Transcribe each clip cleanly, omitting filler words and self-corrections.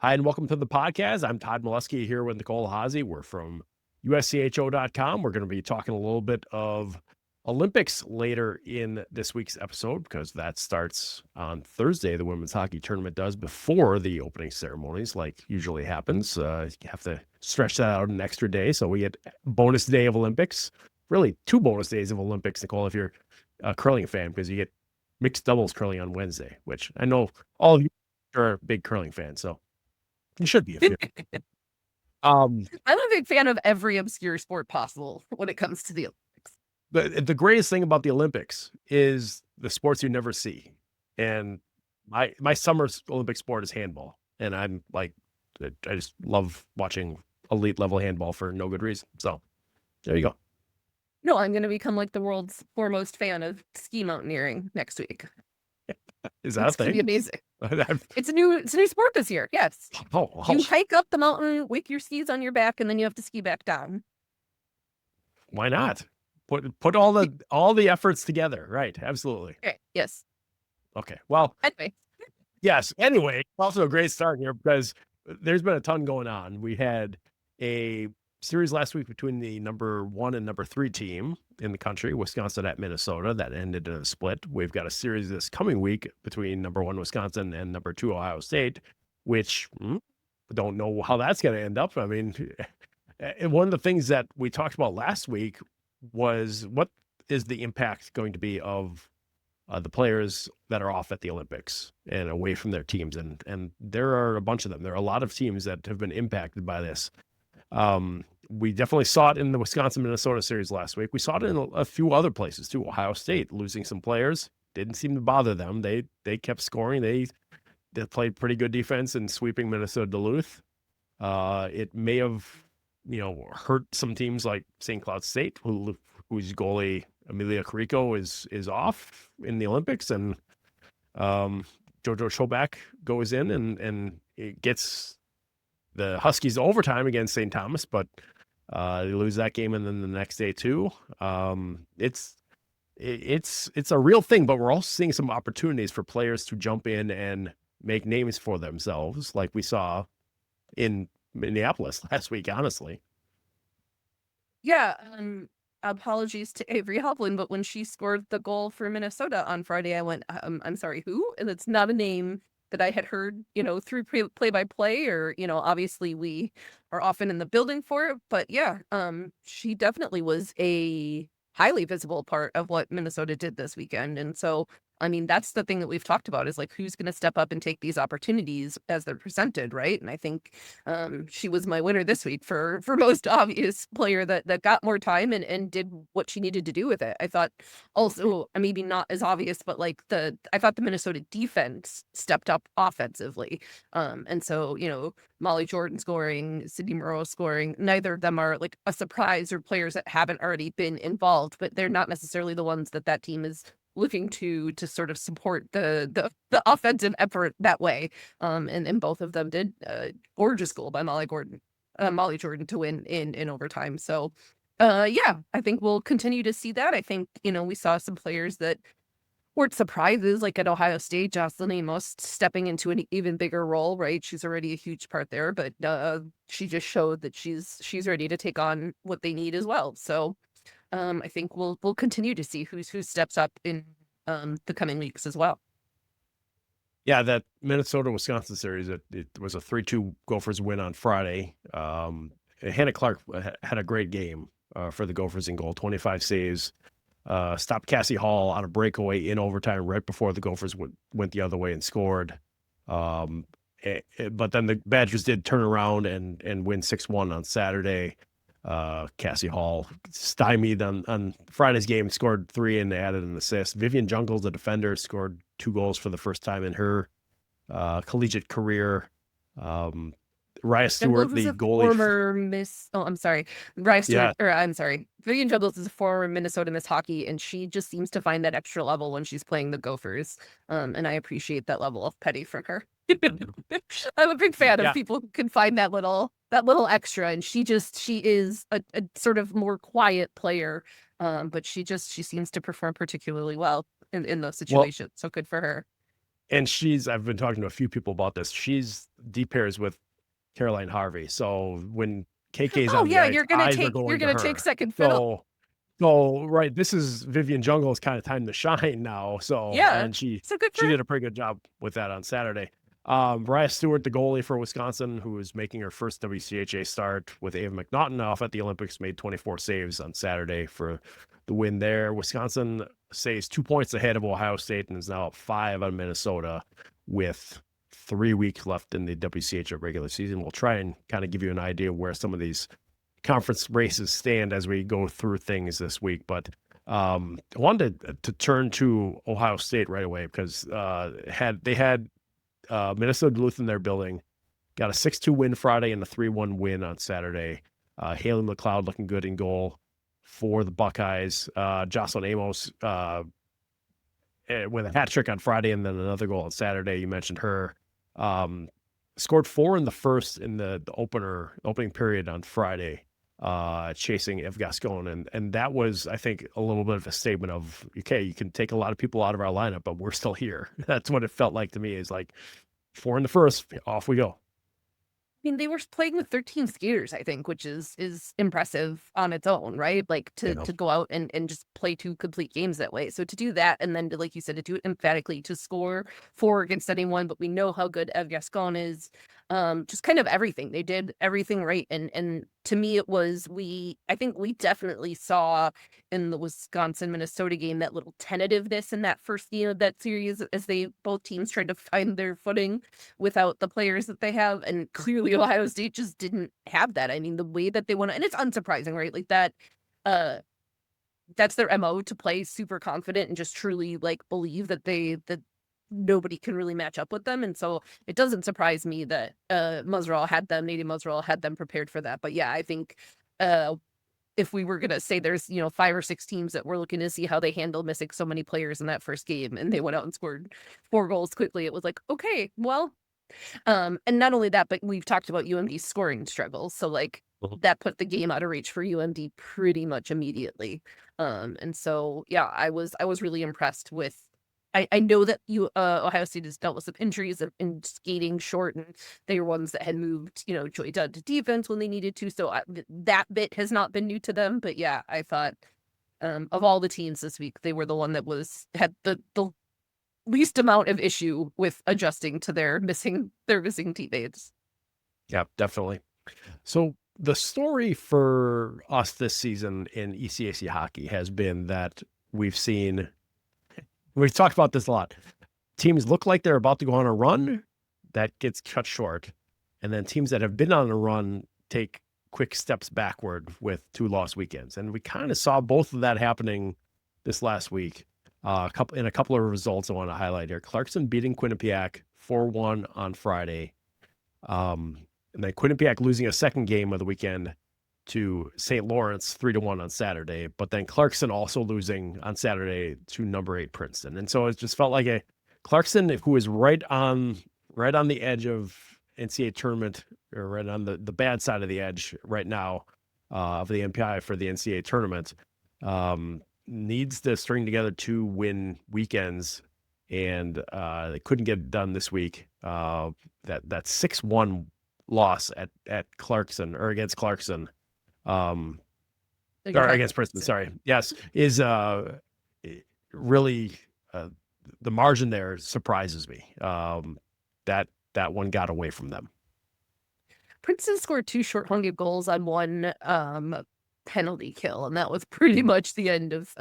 Hi, and welcome to the podcast. I'm Todd Molesky here with Nicole Hazy. We're from USCHO.com. We're going to be talking a little bit of Olympics later in this week's episode because that starts on Thursday. The women's hockey tournament does before the opening ceremonies, like usually happens. You have to stretch that out an extra day. So we get bonus day of Olympics, really 2 bonus days of Olympics, Nicole, if you're a curling fan, because you get mixed doubles curling on Wednesday, which I know all of you are big curling fans. So you should be a fan. I'm a big fan of every obscure sport possible when it comes to the Olympics. The greatest thing about the Olympics is the sports you never see. And my summer Olympic sport is handball. And I'm like, I just love watching elite level handball for no good reason. So there you go. No, I'm going to become like the world's foremost fan of ski mountaineering next week. Is that a thing? It's going to be amazing. It's a new sport this year. Yes. You hike up the mountain with your skis on your back, and then you have to ski back down. Why not? Put all the efforts together. Right. Absolutely. Okay. Yes. Okay. Well, anyway. Yes. Anyway, also a great start here because there's been a ton going on. We had a series last week between the number 1 and number 3 team in the country, Wisconsin at Minnesota, that ended in a split. We've got a series this coming week between number 1 Wisconsin and number 2 Ohio State, which don't know how that's going to end up. I mean, one of the things that we talked about last week was what is the impact going to be of the players that are off at the Olympics and away from their teams. And there are a bunch of them. There are a lot of teams that have been impacted by this. We definitely saw it in the Wisconsin-Minnesota series last week. We saw it in a few other places too. Ohio State losing some players didn't seem to bother them. They kept scoring. They played pretty good defense in sweeping Minnesota Duluth. It may have, hurt some teams like St. Cloud State, whose goalie Amelia Carrico is off in the Olympics, and Jojo Schoback goes in and it gets the Huskies overtime against St. Thomas, but they lose that game, and then the next day too. It's a real thing, but we're also seeing some opportunities for players to jump in and make names for themselves, like we saw in Minneapolis last week. Honestly, yeah. Apologies to Avery Hovland, but when she scored the goal for Minnesota on Friday, I went, I'm sorry, who? And it's not a name that I had heard, through play-by-play, or, obviously we are often in the building for it. But yeah, she definitely was a highly visible part of what Minnesota did this weekend. And so, I mean, that's the thing that we've talked about, is like, who's going to step up and take these opportunities as they're presented, right? And I think she was my winner this week for most obvious player that got more time and did what she needed to do with it. I thought also, maybe not as obvious, but like I thought the Minnesota defense stepped up offensively. And so, Molly Jordan scoring, Sydney Moreau scoring, neither of them are like a surprise, or players that haven't already been involved, but they're not necessarily the ones that team is looking to sort of support the offensive effort that way. And both of them did a gorgeous goal by Molly Jordan to win in overtime. So yeah, I think we'll continue to see that. I think, we saw some players that weren't surprises, like at Ohio State, Jocelyn Amos stepping into an even bigger role, right? She's already a huge part there, but she just showed that she's ready to take on what they need as well. So I think we'll continue to see who steps up in the coming weeks as well. Yeah, that Minnesota-Wisconsin series, it was a 3-2 Gophers win on Friday. Hannah Clark had a great game for the Gophers in goal, 25 saves, stopped Cassie Hall on a breakaway in overtime right before the Gophers went the other way and scored. But then the Badgers did turn around and win 6-1 on Saturday. Cassie Hall stymied on Friday's game, scored 3 and added an assist. Vivian Jungles, the defender, scored 2 goals for the first time in her collegiate career. Raya Stewart, the goalie, former Miss. Oh, I'm sorry, Raya Stewart. Yeah. Or I'm sorry, Vivian Jungles is a former Minnesota Miss Hockey, and she just seems to find that extra level when she's playing the Gophers. And I appreciate that level of petty from her. I'm a big fan of people who can find that little extra, and she is a sort of more quiet player, but she seems to perform particularly well in those situations. So good for her. And I've been talking to a few people about this. She's D pairs with Caroline Harvey. So when KK's Oh on the yeah, ice, eyes are you're going to gonna take her. second fiddle. So right, this is Vivian Jungle's kind of time to shine now. So, Yeah. and she So good for did a pretty good job with that on Saturday. Mariah Stewart, the goalie for Wisconsin, who is making her first WCHA start with Ava McNaughton off at the Olympics, made 24 saves on Saturday for the win there. Wisconsin stays 2 points ahead of Ohio State and is now up 5 on Minnesota with 3 weeks left in the WCHA regular season. We'll try and kind of give you an idea where some of these conference races stand as we go through things this week. But I wanted to turn to Ohio State right away because they had Minnesota Duluth in their building, got a 6-2 win Friday and a 3-1 win on Saturday. Haley McLeod looking good in goal for the Buckeyes. Jocelyn Amos with a hat trick on Friday and then another goal on Saturday. You mentioned her. Scored 4 in the first in the opening period on Friday, chasing Ev Gascon. And that was, I think, a little bit of a statement of, okay, you can take a lot of people out of our lineup, but we're still here. That's what it felt like to me, is like 4 in the first, off we go. I mean, they were playing with 13 skaters, I think, which is impressive on its own, right? Like to go out and just play 2 complete games that way. So to do that, and then to, like you said, to do it emphatically, to score 4 against anyone, but we know how good Ev Gascon is. Just kind of everything. They did everything right. And to me, I think we definitely saw in the Wisconsin-Minnesota game that little tentativeness in that first game of that series as both teams tried to find their footing without the players that they have. And clearly Ohio State just didn't have that. I mean, the way that they went, and it's unsurprising, right? Like that, that's their MO, to play super confident and just truly like believe that nobody can really match up with them. And so it doesn't surprise me that Nadine Muzzerall had them prepared for that. But yeah, I think if we were going to say there's, 5 or 6 teams that we're looking to see how they handle missing so many players in that first game, and they went out and scored 4 goals quickly, it was like, okay, well, and not only that, but we've talked about UMD's scoring struggles. So like that put the game out of reach for UMD pretty much immediately. And so, yeah, I was really impressed with, I know that Ohio State has dealt with some injuries and skating short, and they were ones that had moved, Joy Dunn to defense when they needed to. So that bit has not been new to them. But yeah, I thought of all the teams this week, they were the one that had the least amount of issue with adjusting to their missing teammates. Yeah, definitely. So the story for us this season in ECAC hockey has been that we've talked about this a lot. Teams look like they're about to go on a run, that gets cut short. And then teams that have been on a run take quick steps backward with 2 lost weekends. And we kind of saw both of that happening this last week. A couple of results I want to highlight here. Clarkson beating Quinnipiac 4-1 on Friday. And then Quinnipiac losing a second game of the weekend to St. Lawrence 3-1 on Saturday, but then Clarkson also losing on Saturday to number 8 Princeton. And so it just felt like a Clarkson who is right on the edge of NCAA tournament, or right on the bad side of the edge right now of the MPI for the NCAA tournament, needs to string together 2 win weekends, and they couldn't get it done this week. That 6-1 loss at Clarkson, or against Clarkson, or against Princeton, sorry. Yes, is really the margin there surprises me. That one got away from them. Princeton scored 2 shorthanded goals on 1 penalty kill, and that was pretty much the end of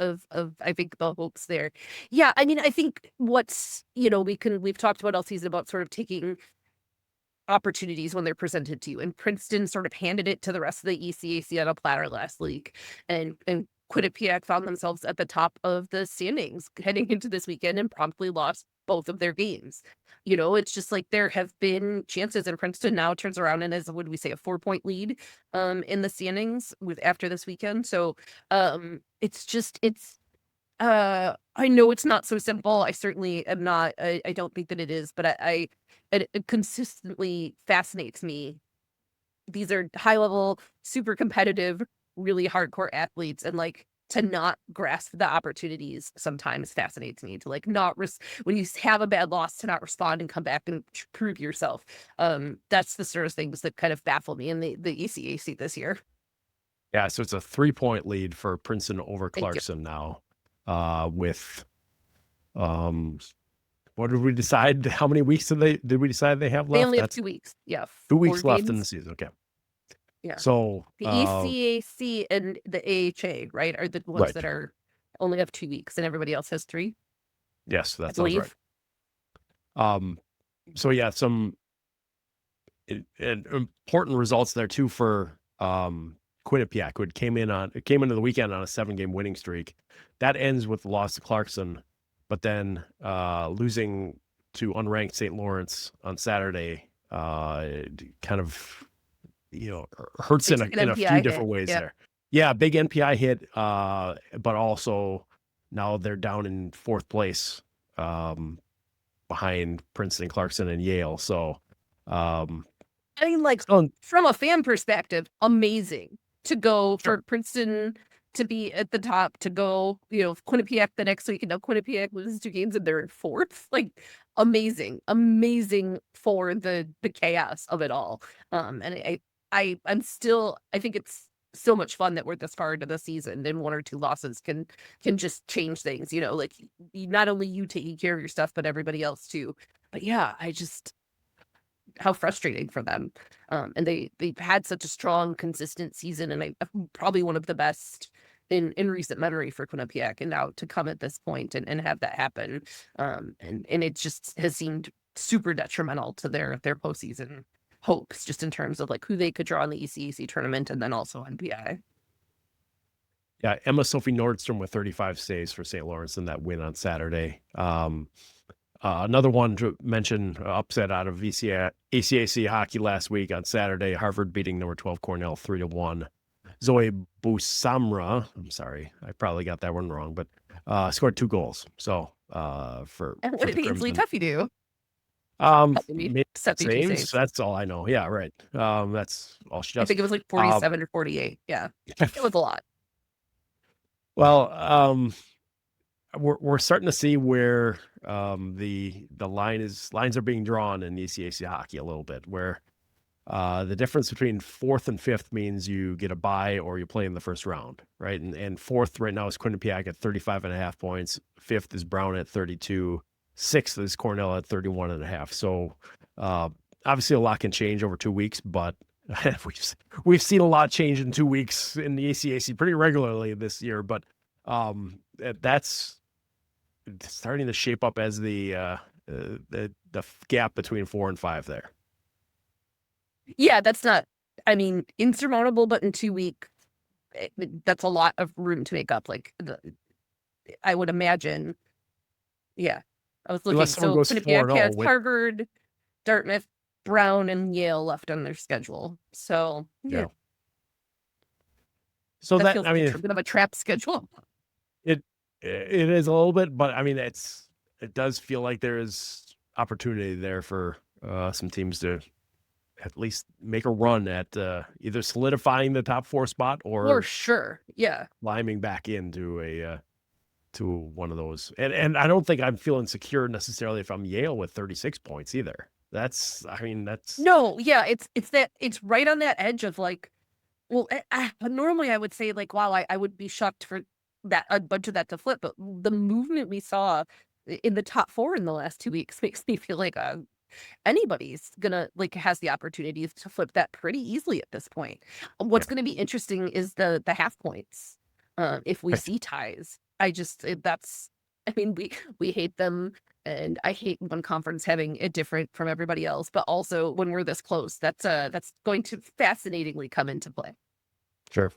I think the hopes there. Yeah, I mean, I think what's, we've talked about all season about sort of taking opportunities when they're presented to you, and Princeton sort of handed it to the rest of the ECAC on a platter last week, and Quinnipiac found themselves at the top of the standings heading into this weekend and promptly lost both of their games. It's just like there have been chances, and Princeton now turns around and is, what do we say, a 4-point lead in the standings after this weekend. So I know it's not so simple. I certainly am not. I don't think that it is, but it consistently fascinates me. These are high level, super competitive, really hardcore athletes, and like to not grasp the opportunities sometimes fascinates me. To like not when you have a bad loss, to not respond and come back and prove yourself. That's the sort of things that kind of baffle me in the ECAC this year. Yeah, so it's a 3-point lead for Princeton over Thank you. Clarkson now. With what did we decide? How many weeks did we decide they have left? They only have 2 weeks. Yeah, 2 4 weeks left in the games. season. Okay. Yeah. So The ECAC and the AHA, right, are the ones right. that are only have 2 weeks, and everybody else has 3, Yes, I that sounds right. believe. So yeah, some important results there too for Quinnipiac, who came into the weekend on a 7-game winning streak. That ends with the loss to Clarkson, but then losing to unranked St. Lawrence on Saturday kind of hurts in Takes an a few NPI different hit, ways yeah. there. Yeah, big NPI hit, but also now they're down in 4th place behind Princeton, Clarkson, and Yale. So I mean, like, still from a fan perspective, amazing to go Sure. for Princeton to be at the top, to go, Quinnipiac the next week, and now Quinnipiac loses 2 games and they're in 4th. Like, amazing for the chaos of it all. And I'm still, I think it's so much fun that we're this far into the season, and 1 or 2 losses can just change things. Like not only you taking care of your stuff, but everybody else too. But yeah, how frustrating for them. And they've had such a strong, consistent season, and probably one of the best in recent memory for Quinnipiac, and now to come at this point and have that happen. And it just has seemed super detrimental to their postseason hopes, just in terms of like who they could draw in the ECAC tournament and then also NPI. Yeah, Emma Sophie Nordstrom with 35 saves for St. Lawrence in that win on Saturday. Another one to mention, upset out of ACAC hockey last week on Saturday. Harvard beating number 12 Cornell 3-1. Zoe Busamra, I'm sorry, I probably got that one wrong, but scored 2 goals. So for And for what the did Ainsley Crimson, Tuffy do? made 72 saves. saves. That's all I know. Yeah, right. That's all she I does. think it was like 47 or 48. Yeah, it was a lot. Well, we're starting to see where the lines are being drawn in ECAC hockey a little bit, where the difference between 4th and 5th means you get a bye or you play in the first round, right? And 4th right now is Quinnipiac at 35.5 points. 5th is Brown at 32. 6th is Cornell at 31.5. So obviously a lot can change over 2 weeks, but we've seen a lot change in 2 weeks in the ECAC pretty regularly this year. But that's starting to shape up as the gap between 4 and 5 there. Yeah, that's not, I mean, insurmountable, but in 2 weeks, that's a lot of room to make up. Like, I would imagine. Yeah, I was looking. Unless someone goes Quinnipiac 4-0 has with Harvard, Dartmouth, Brown, and Yale left on their schedule. So yeah. So that that feels I like mean a bit of a trap schedule. it is a little bit, but I mean it does feel like there is opportunity there for some teams to at least make a run at either solidifying the top 4 spot or For sure. Yeah. climbing back into to one of those. And I don't think I'm feeling secure necessarily if I'm Yale with 36 points either. That's No, yeah, it's right on that edge of like, well, normally I would say like, wow, I would be shocked for that a bunch of that to flip, but the movement we saw in the top 4 in the last 2 weeks makes me feel like anybody's gonna like has the opportunity to flip that pretty easily at this point. What's gonna be interesting is the half points. If we see ties, I mean, we hate them, and I hate one conference having it different from everybody else. But also, when we're this close, that's going to fascinatingly come into play. Sure.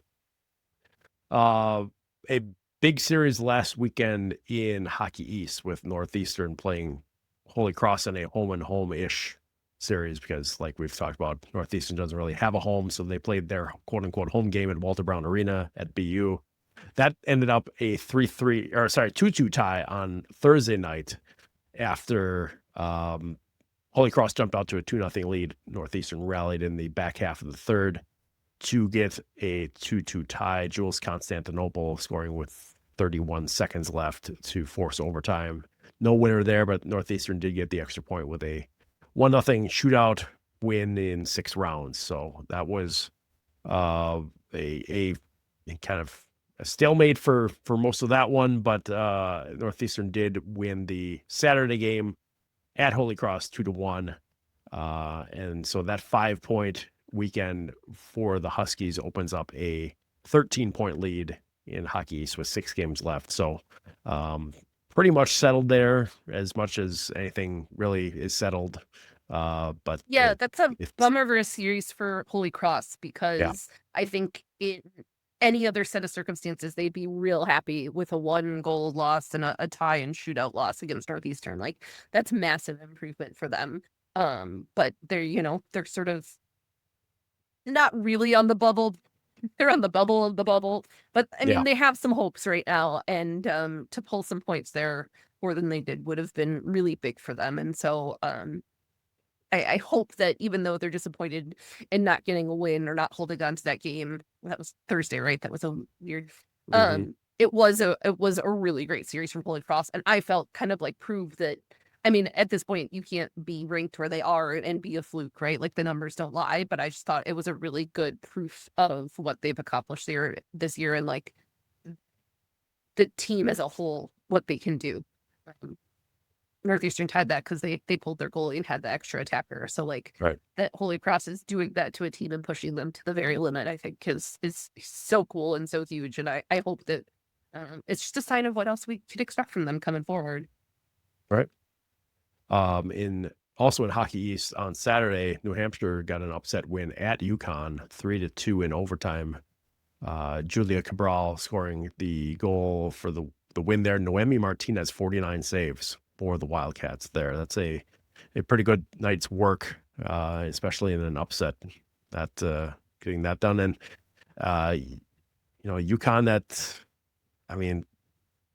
A big series last weekend in Hockey East with Northeastern playing Holy Cross in a home and home-ish series because, like we've talked about, Northeastern doesn't really have a home, so they played their quote-unquote home game at Walter Brown Arena at BU. That ended up a 2-2 tie on Thursday night after Holy Cross jumped out to a 2-0 lead. Northeastern rallied in the back half of the third to get a 2-2 tie. Jules Constantinople scoring with 31 seconds left to force overtime. No winner there, but Northeastern did get the extra point with a 1-0 shootout win in 6 rounds. So that was a kind of a stalemate for most of that one, but Northeastern did win the Saturday game at Holy Cross 2-1. And so that 5-point weekend for the Huskies opens up a 13-point lead in Hockey East with 6 games left. So pretty much settled there, as much as anything really is settled. But yeah, that's a bummer of a series for Holy Cross, because I think in any other set of circumstances, they'd be real happy with a 1-goal loss and a tie and shootout loss against Northeastern. Like, that's massive improvement for them. But they're sort of not really on the bubble. They're on the bubble of the bubble. But I mean, they have some hopes right now, and to pull some points there more than they did would have been really big for them. And so I hope that even though they're disappointed in not getting a win or not holding on to that game, that was Thursday, right? That was a weird. It was a really great series from Holy Cross, and I felt kind of like prove that. I mean, at this point, you can't be ranked where they are and be a fluke, right? Like, the numbers don't lie, but I just thought it was a really good proof of what they've accomplished there this year, and like the team as a whole, what they can do. Northeastern had that because they pulled their goalie and had the extra attacker. So like that Holy Cross is doing that to a team and pushing them to the very limit, I think is so cool and so huge. And I hope that it's just a sign of what else we could expect from them coming forward. Right. In Hockey East on Saturday, New Hampshire got an upset win at UConn, 3-2 in overtime. Julia Cabral scoring the goal for the win there. Noemi Martinez, 49 saves for the Wildcats there. That's a pretty good night's work, especially in an upset, that getting that done. And UConn, that, I mean,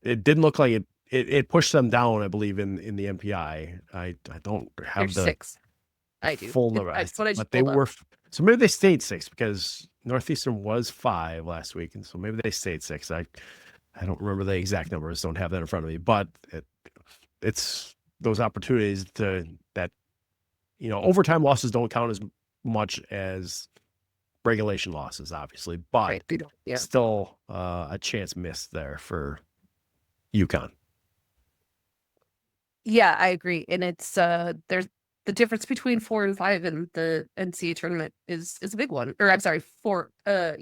it didn't look like it pushed them down, I believe, in the MPI. I don't have They're the 6. I do. full number. That's what I just but they pulled up. were so maybe they stayed 6, because Northeastern was 5 last week, and so maybe they stayed 6. I don't remember the exact numbers. Don't have that in front of me, but it's those opportunities that overtime losses don't count as much as regulation losses, obviously, but they don't. Yeah. Still a chance missed there for UConn. Yeah, I agree. And it's there's the difference between 4 and 5 in the NCAA tournament is a big one. Or I'm sorry, 4 5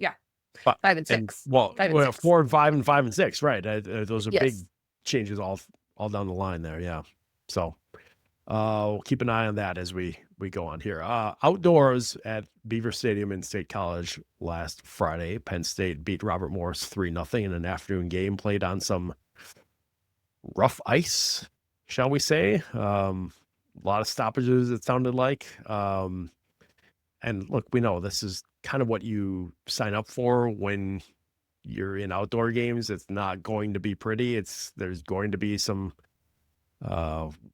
and 6. 5 and 6. 4 and 5 and 5 and 6, right? Those are big changes all down the line there. Yeah. So we'll keep an eye on that as we go on here. Outdoors at Beaver Stadium in State College last Friday, Penn State beat Robert Morris 3-0 in an afternoon game played on some rough ice, shall we say. A lot of stoppages, it sounded like. And look, we know this is kind of what you sign up for when you're in outdoor games. It's not going to be pretty. There's going to be some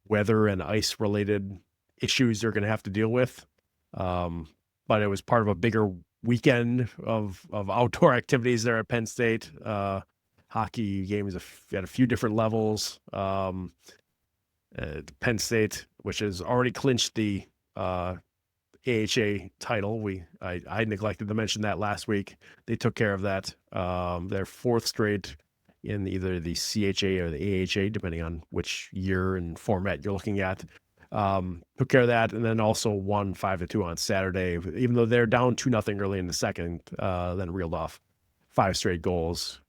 weather and ice related issues they're going to have to deal with. But it was part of a bigger weekend of outdoor activities there at Penn State. Hockey games at a few different levels. Penn State, which has already clinched the AHA title. I neglected to mention that last week. They took care of that. Their 4th straight in either the CHA or the AHA, depending on which year and format you're looking at. Took care of that, and then also won 5-2 on Saturday, even though they're down 2-0 early in the second, then reeled off 5 straight goals,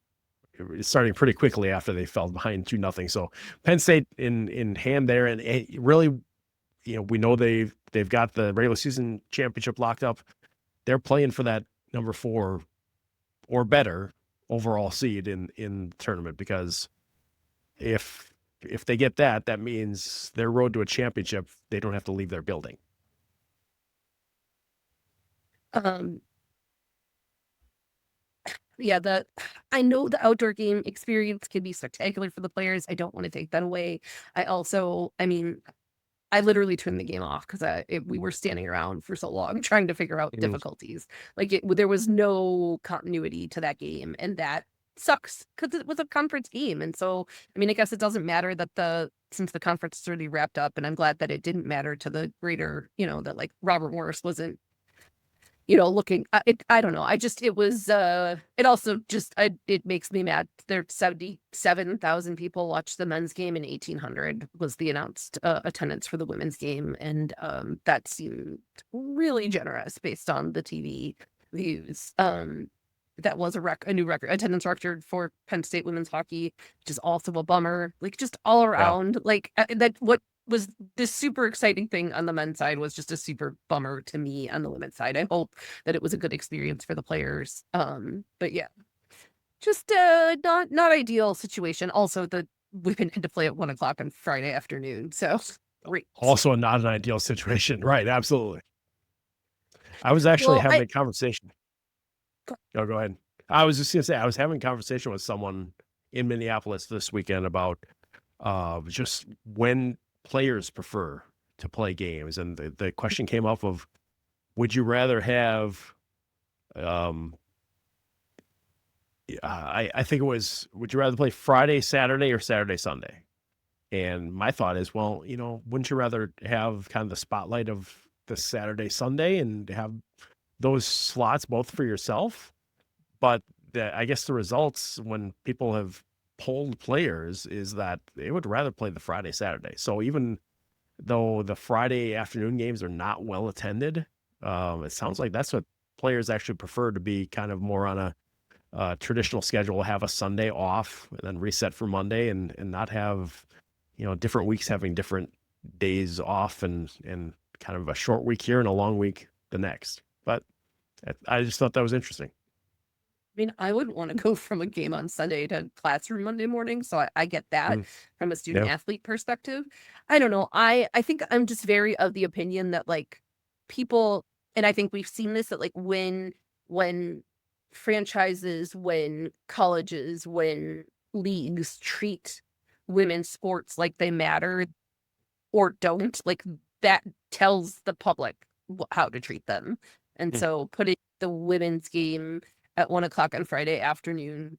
starting pretty quickly after they fell behind 2-0. So Penn State in hand there, and really, we know they've got the regular season championship locked up. They're playing for that number 4 or better overall seed in the tournament, because if they get that means their road to a championship, they don't have to leave their building. Yeah, I know the outdoor game experience can be spectacular for the players. I don't want to take that away. I I literally turned the game off because we were standing around for so long trying to figure out difficulties. Like there was no continuity to that game, and that sucks because it was a conference game. And so, I mean, I guess it doesn't matter that since the conference is already wrapped up, and I'm glad that it didn't matter to the greater, that like Robert Morris wasn't, looking, I don't know. It also just, it makes me mad. There 77,000 people watched the men's game, and 1,800 was the announced attendance for the women's game. And that seemed really generous based on the TV views. That was a new attendance record for Penn State women's hockey, which is also a bummer. Like just all around, like that. What was this super exciting thing on the men's side was just a super bummer to me on the women's side. I hope that it was a good experience for the players. But yeah, just not ideal situation. Also, the women had to play at 1:00 on Friday afternoon, so great. Also not an ideal situation, right? Absolutely. I was actually having a conversation. Oh, go ahead. I was just gonna say I was having a conversation with someone in Minneapolis this weekend about just when players prefer to play games, and the question came up of, would you rather have I think it was, would you rather play Friday, Saturday, or Saturday, Sunday? And my thought is, well, wouldn't you rather have kind of the spotlight of the Saturday, Sunday and have those slots both for yourself? But I guess the results when people have polled players is that they would rather play the Friday, Saturday. So even though the Friday afternoon games are not well attended, it sounds like that's what players actually prefer, to be kind of more on a traditional schedule, have a Sunday off and then reset for Monday, and not have, different weeks having different days off, and kind of a short week here and a long week the next. But I just thought that was interesting. I mean, I wouldn't want to go from a game on Sunday to classroom Monday morning. So I get that from a student athlete perspective. I don't know. I think I'm just very of the opinion that like people, and I think we've seen this, that like when franchises, when colleges, when leagues treat women's sports like they matter or don't, like that tells the public how to treat them. And so putting the women's game at 1:00 on Friday afternoon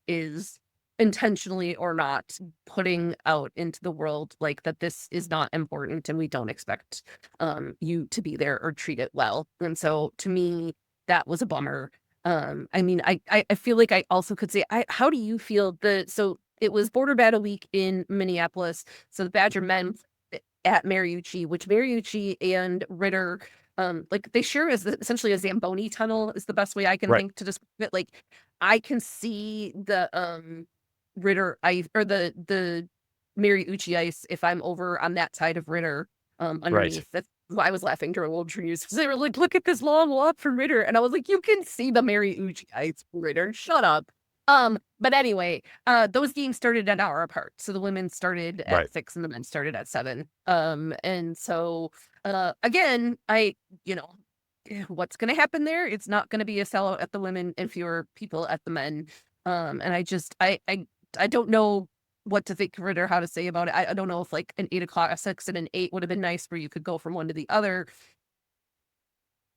is intentionally or not putting out into the world like that this is not important and we don't expect you to be there or treat it well. And so to me, that was a bummer. I mean, I feel like I also could say, how do you feel? So it was Border Battle Week in Minneapolis. So the Badger men at Mariucci, which Mariucci and Ritter, like they share essentially a Zamboni tunnel is the best way I can think to describe it. Like I can see the Ritter ice, or the Mariucci ice, if I'm over on that side of Ritter underneath. That's why I was laughing during World Juniors, because they were like, look at this long walk from Ritter. And I was like, you can see the Mariucci ice from Ritter. Shut up. But anyway, those games started an hour apart. So the women started at 6 and the men started at 7. And so, again, what's going to happen there? It's not going to be a sellout at the women and fewer people at the men. And I don't know what to think of it or how to say about it. I don't know if like an 8:00, a 6 and an 8 would have been nice, where you could go from one to the other.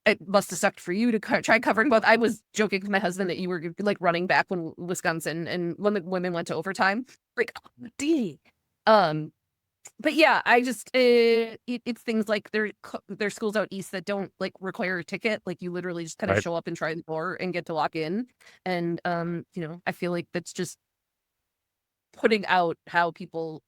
It must have sucked for you to try covering both. I was joking with my husband that you were like running back when Wisconsin and when the women went to overtime. Like, oh, dang. But yeah, I just it's things like there's schools out east that don't like require a ticket. Like you literally just kind of show up and try the door and get to walk in. And I feel like that's just putting out how people.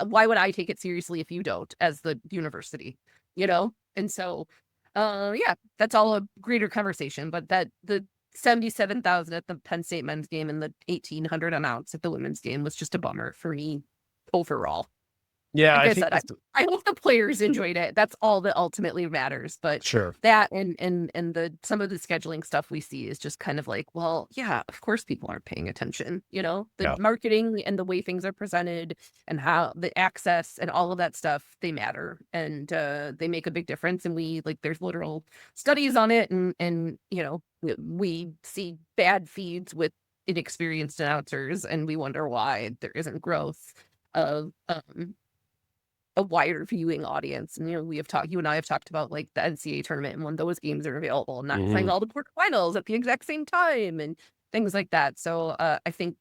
Why would I take it seriously if you don't, as the university? And so. Yeah, that's all a greater conversation, but that the 77,000 at the Penn State men's game and the 1,800 announced at the women's game was just a bummer for me overall. Yeah, like I said, I hope the players enjoyed it. That's all that ultimately matters. But that and the some of the scheduling stuff we see is just kind of like, well, yeah, of course people aren't paying attention. The marketing and the way things are presented and how the access and all of that stuff, they matter, and they make a big difference. And there's literal studies on it, and we see bad feeds with inexperienced announcers, and we wonder why there isn't growth of a wider viewing audience. And, you and I have talked about like the NCAA tournament and when those games are available, and not playing all the quarterfinals at the exact same time and things like that. So I think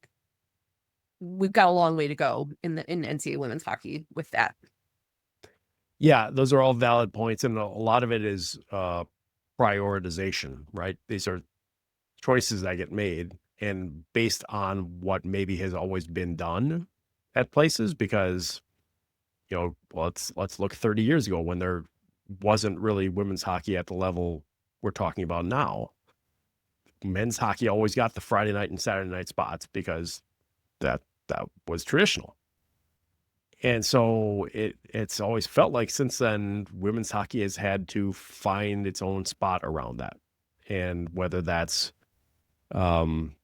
we've got a long way to go in NCAA women's hockey with that. Yeah, those are all valid points, and a lot of it is prioritization, right? These are choices that get made and based on what maybe has always been done at places, because let's look 30 years ago when there wasn't really women's hockey at the level we're talking about now. Men's hockey always got the Friday night and Saturday night spots because that was traditional. And so it's always felt like since then, women's hockey has had to find its own spot around that. And whether that's on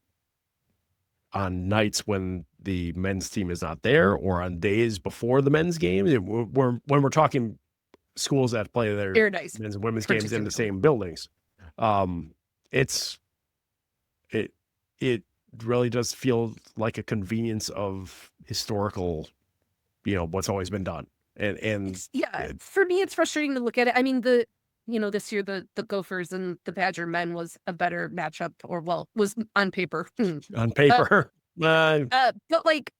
nights when the men's team is not there or on days before the men's game, when we're talking schools that play their men's and women's games in the same buildings, it really does feel like a convenience of historical, what's always been done. And for me, it's frustrating to look at it. I mean, this year the Gophers and the Badger men was a better matchup, was on paper. On paper. But like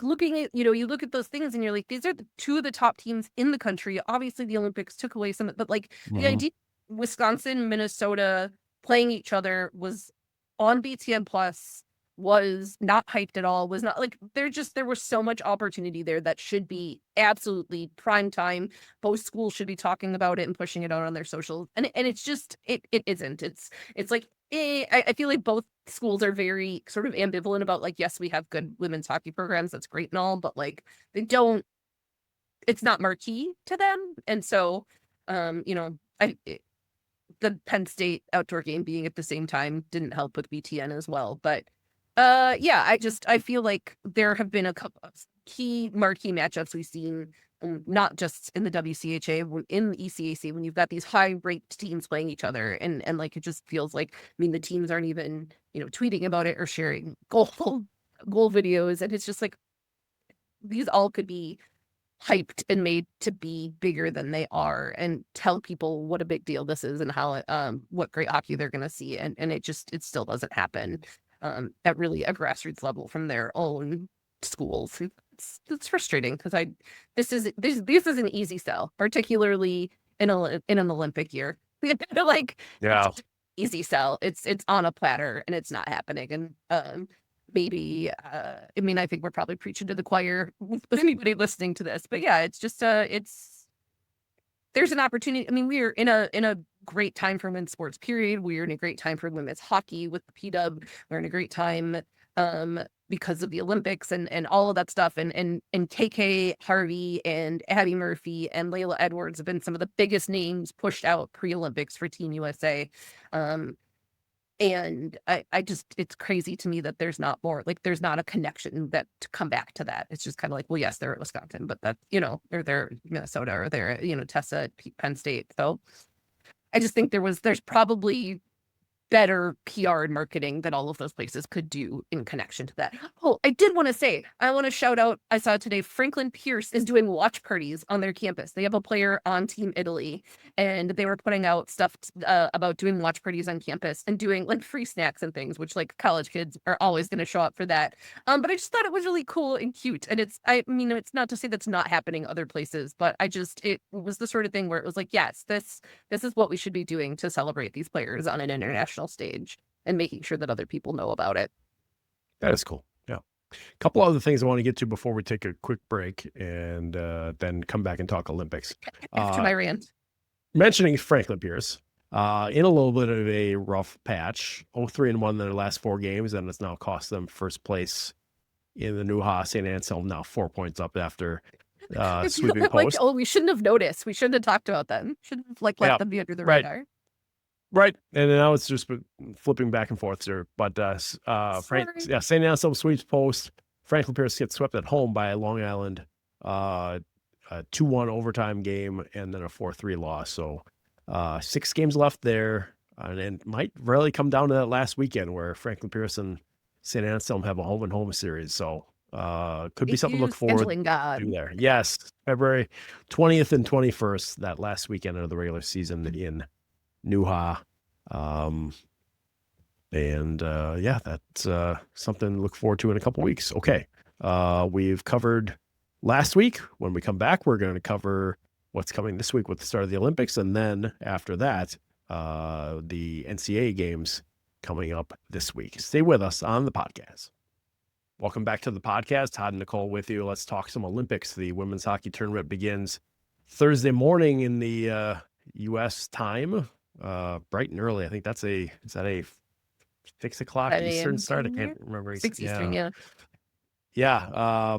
looking at, you look at those things and you're like, these are two of the top teams in the country. Obviously the Olympics took away some, but like the idea Wisconsin, Minnesota playing each other was on BTN Plus, was not hyped at all, was not like, there was so much opportunity there that should be absolutely prime time. Both schools should be talking about it and pushing it out on their socials. And it's just, it isn't. It's like, I feel like both schools are very sort of ambivalent about like, yes, we have good women's hockey programs. That's great and all, but like it's not marquee to them. And so, the Penn State outdoor game being at the same time didn't help with BTN as well. But I feel like there have been a couple of key marquee matchups we've seen, not just in the WCHA, in the ECAC, when you've got these high-ranked teams playing each other, and like it just feels like, the teams aren't even tweeting about it or sharing goal videos, and it's just like these all could be hyped and made to be bigger than they are, and tell people what a big deal this is and how what great hockey they're going to see, and it still doesn't happen at really a grassroots level from their own schools. It's frustrating because this is an easy sell, particularly in an Olympic year. Easy sell. It's on a platter and it's not happening. And maybe I think we're probably preaching to the choir with anybody listening to this, but yeah, it's just there's an opportunity. We are in a great time for men's sports, period. We're in a great time for women's hockey with the PW. We're in a great time because of the Olympics and all of that stuff. And KK Harvey and Abby Murphy and Layla Edwards have been some of the biggest names pushed out pre-Olympics for Team USA. And it's crazy to me that there's not more, like, there's not a connection that to come back to that. It's just kind of like, well, yes, they're at Wisconsin, but that, or they're Minnesota, or they're, Tessa at Penn State. So I just think there's probably better PR and marketing that all of those places could do in connection to that. Oh, I did want to say, I want to shout out, I saw today, Franklin Pierce is doing watch parties on their campus. They have a player on Team Italy, and they were putting out stuff about doing watch parties on campus and doing like free snacks and things, which like college kids are always going to show up for that. But I just thought it was really cool and cute. And it's not to say that's not happening other places, but it was the sort of thing where it was like, yes, this is what we should be doing to celebrate these players on an international stage and making sure that other people know about it. That is cool. Yeah. A couple other things I want to get to before we take a quick break and then come back and talk Olympics. After my rant. Mentioning Franklin Pierce, in a little bit of a rough patch, 0-3-1 in their last 4 games, and it's now cost them first place in the New St. Anselm, now 4 points up after sweeping post. We shouldn't have noticed. We shouldn't have talked about them. Shouldn't have let them be under the radar. Right. And now it's just flipping back and forth there. But St. Anselm sweeps post. Franklin Pierce gets swept at home by Long Island, a 2-1 overtime game, and then a 4-3 loss. So 6 games left there. And it might really come down to that last weekend where Franklin Pierce and St. Anselm have a home-and-home series. So Could be It something to look is forward scheduling to God. there. Yes, February 20th and 21st, that last weekend of the regular season in Nuha. Yeah, that's something to look forward to in a couple weeks. Okay. We've covered last week. When we come back, we're going to cover what's coming this week with the start of the Olympics. And then after that, the NCAA games coming up this week. Stay with us on the podcast. Welcome back to the podcast. Todd and Nicole with you. Let's talk some Olympics. The women's hockey tournament begins Thursday morning in the U.S. time, bright and early. I think is that a 6 o'clock 5 Eastern a.m. start? I time here? can't remember. 6 Eastern, Yeah. yeah. Yeah.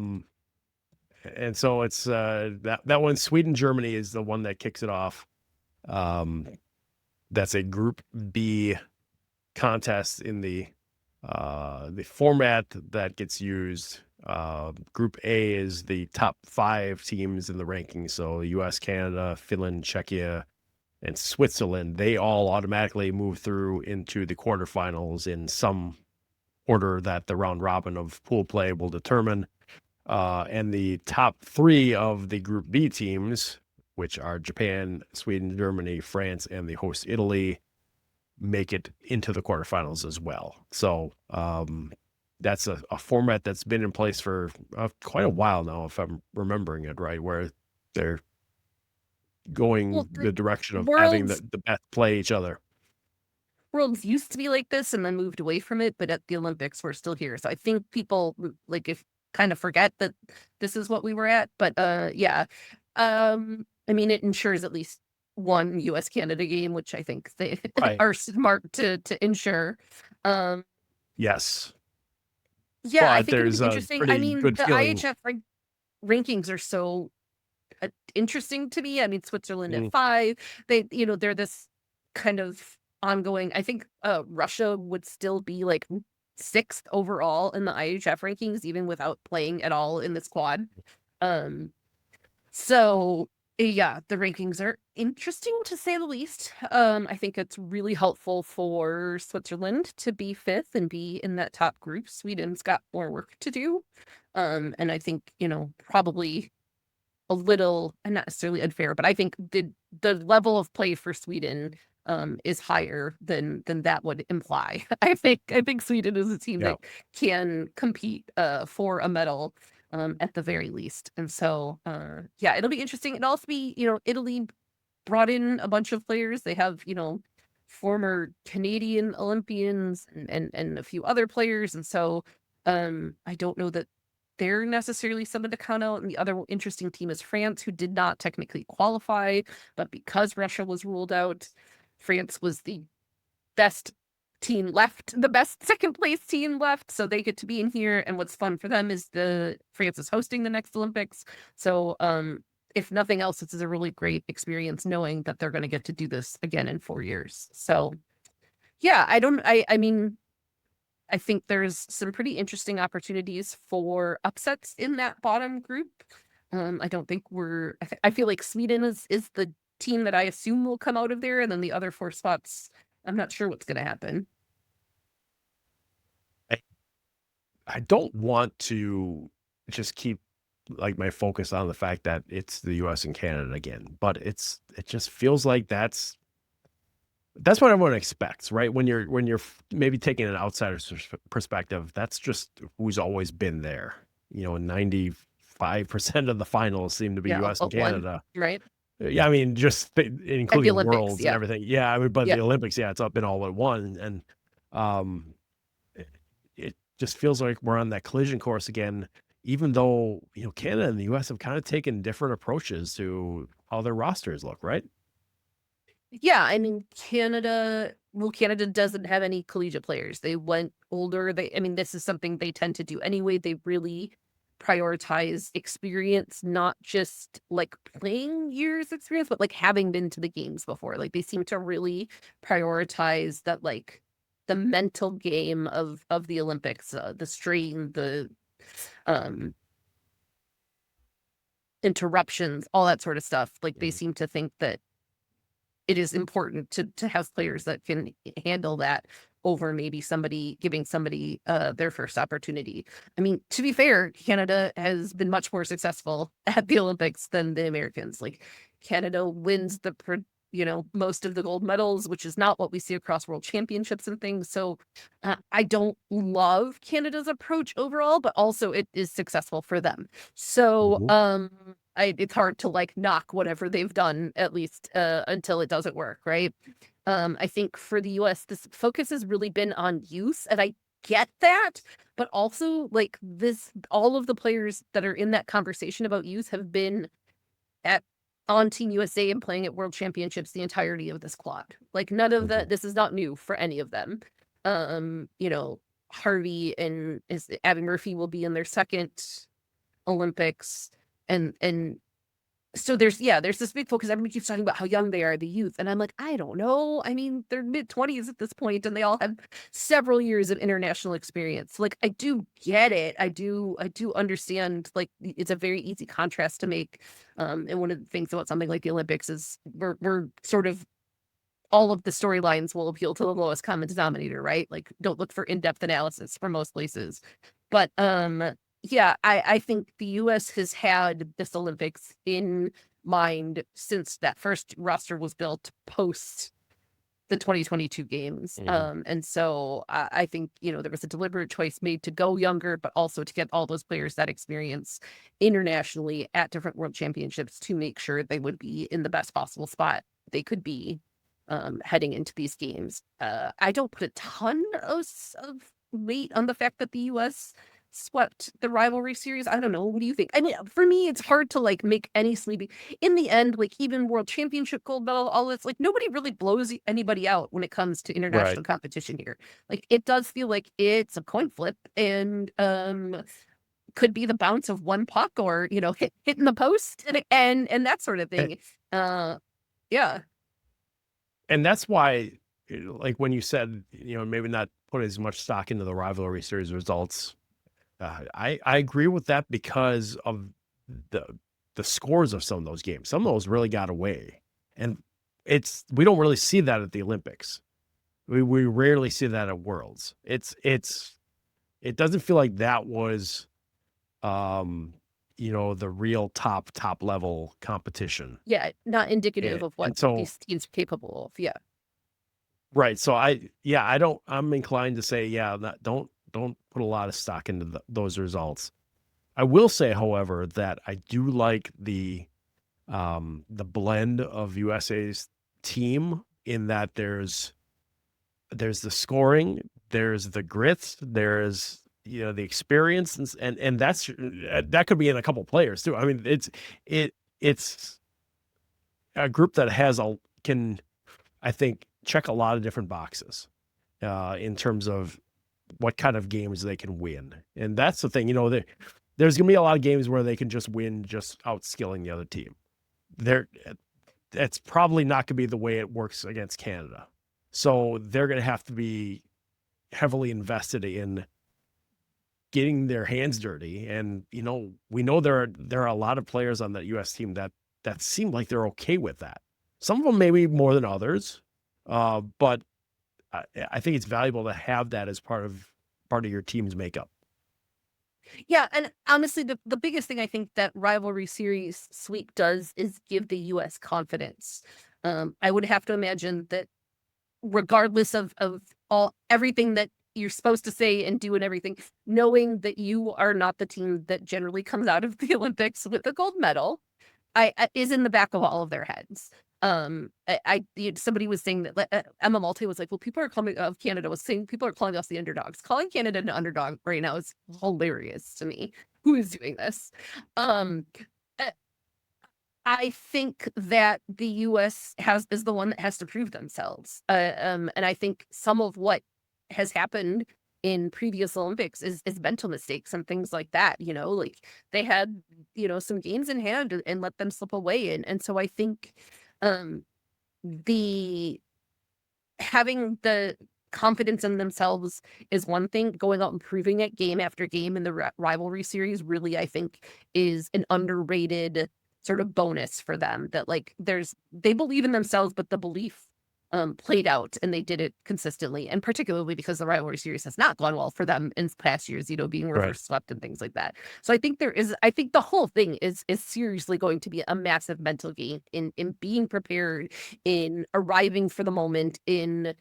And so it's that one, Sweden, Germany is the one that kicks it off. That's a Group B contest in the format that gets used. Group A is the top 5 teams in the rankings. So US, Canada, Finland, Czechia, and Switzerland, they all automatically move through into the quarterfinals in some order that the round robin of pool play will determine. And the top 3 of the Group B teams, which are Japan, Sweden, Germany, France, and the host Italy, make it into the quarterfinals as well. So that's a format that's been in place for quite a while now, if I'm remembering it right, where they're going the direction of having the best play each other. Worlds used to be like this and then moved away from it, but at the Olympics we're still here. So I think people if kind of forget that this is what we were at. But yeah. I mean, it ensures at least one US Canada game, which I think they are smart to ensure. Yes. Yeah, I But think it'll there's be a interesting. I pretty mean, good the feeling. IHF rankings are so interesting to me. I mean, Switzerland at 5, they're this kind of ongoing. I think Russia would still be like 6th overall in the IHF rankings, even without playing at all in this quad. So yeah, the rankings are interesting to say the least. I think it's really helpful for Switzerland to be 5th and be in that top group. Sweden's got more work to do. And I think, probably a little, and not necessarily unfair, but I think the level of play for Sweden is higher than that would imply. I think Sweden is a team that can compete for a medal at the very least. And so yeah, it'll be interesting. It'll also be, Italy brought in a bunch of players. They have, former Canadian Olympians and a few other players. And so I don't know that they're necessarily someone to count out. And the other interesting team is France, who did not technically qualify, but because Russia was ruled out, France was the best team left, the best second place team left, so they get to be in here. And what's fun for them is France is hosting the next Olympics. So if nothing else, this is a really great experience knowing that they're going to get to do this again in 4 years. So yeah, I mean, I think there's some pretty interesting opportunities for upsets in that bottom group. I don't think I feel like Sweden is the team that I assume will come out of there, and then the other 4 spots, I'm not sure what's going to happen. I don't want to just keep my focus on the fact that it's the US and Canada again, but it just feels like that's what everyone expects, right? When you're maybe taking an outsider's perspective, that's just who's always been there. 95% of the finals seem to be US and Canada. Right? Yeah, I mean, just including Olympics, Worlds and everything. Yeah, I mean, but the Olympics, it's up in all at one. And it just feels like we're on that collision course again, even though, Canada and the US have kind of taken different approaches to how their rosters look, right? Yeah, I mean, Canada doesn't have any collegiate players. They went older. This is something they tend to do anyway. They really prioritize experience, not just like playing years experience, but like having been to the games before. Like they seem to really prioritize that, like the mental game of the Olympics, the strain, the interruptions, all that sort of stuff. Like they seem to think that it is important to have players that can handle that over maybe giving somebody their first opportunity. I mean, to be fair, Canada has been much more successful at the Olympics than the Americans. Like, Canada wins most of the gold medals, which is not what we see across world championships and things. So I don't love Canada's approach overall, but also it is successful for them. So it's hard to like knock whatever they've done, at least until it doesn't work, right? I think for the US, this focus has really been on youth, and I get that, but also like all of the players that are in that conversation about youth have been on Team USA and playing at World Championships the entirety of this quad. Like, none of that, this is not new for any of them. Harvey and Abby Murphy will be in their second Olympics, and so there's this big focus. Everybody keeps talking about how young they are, the youth. And I'm like, I don't know. I mean, they're mid-20s at this point, and they all have several years of international experience. Like, I do get it. I do understand, like, it's a very easy contrast to make. And one of the things about something like the Olympics is we're sort of, all of the storylines will appeal to the lowest common denominator, right? Like, don't look for in-depth analysis for most places. But yeah, I think the U.S. has had this Olympics in mind since that first roster was built post the 2022 games. And so I think, there was a deliberate choice made to go younger, but also to get all those players that experience internationally at different world championships to make sure they would be in the best possible spot they could be heading into these games. I don't put a ton of weight on the fact that the U.S. swept the rivalry series. I don't know. What do you think? I mean, for me, it's hard to like make any sleepy. In the end, like, even world championship gold medal, all this, like, nobody really blows anybody out when it comes to international competition here. Like, it does feel like it's a coin flip, and could be the bounce of one puck, or hitting the post and that sort of thing. Yeah. And that's why, like, when you said, maybe not put as much stock into the rivalry series results, I agree with that because of the scores of some of those games. Some of those really got away, and we don't really see that at the Olympics. We rarely see that at Worlds. It doesn't feel like that was, the real top level competition. Yeah, not indicative of what these teams are capable of. Yeah. Right. So I'm inclined to say, don't put a lot of stock into those results. I will say, however, that I do like the blend of USA's team, in that there's the scoring, there's the grit, there's the experience, and that could be in a couple players too. I mean, it's a group that can, I think, check a lot of different boxes in terms of what kind of games they can win. And that's the thing, there's going to be a lot of games where they can just win, just outskilling the other team. That's probably not going to be the way it works against Canada. So they're going to have to be heavily invested in getting their hands dirty. And, we know there are a lot of players on that U.S. team that seem like they're okay with that. Some of them maybe more than others, but I think it's valuable to have that as part of your team's makeup. Yeah, and honestly, the biggest thing I think that rivalry series sweep does is give the U.S. confidence. I would have to imagine that regardless of everything that you're supposed to say and do and everything, knowing that you are not the team that generally comes out of the Olympics with a gold medal, is in the back of all of their heads. Somebody was saying that Emma Malte was like, well, Canada was saying people are calling us the underdogs. Calling Canada an underdog right now is hilarious to me. Who is doing this? I think that the U.S. is the one that has to prove themselves. And I think some of what has happened in previous Olympics is mental mistakes and things like that. Like, they had, some games in hand and let them slip away. And so I think having the confidence in themselves is one thing. Going out and proving it game after game in the rivalry series really, I think, is an underrated sort of bonus for them that like they believe in themselves, but the belief played out and they did it consistently, and particularly because the rivalry series has not gone well for them in past years, being Right. reverse swept and things like that. So I think the whole thing is seriously going to be a massive mental game in being prepared, in arriving for the moment, in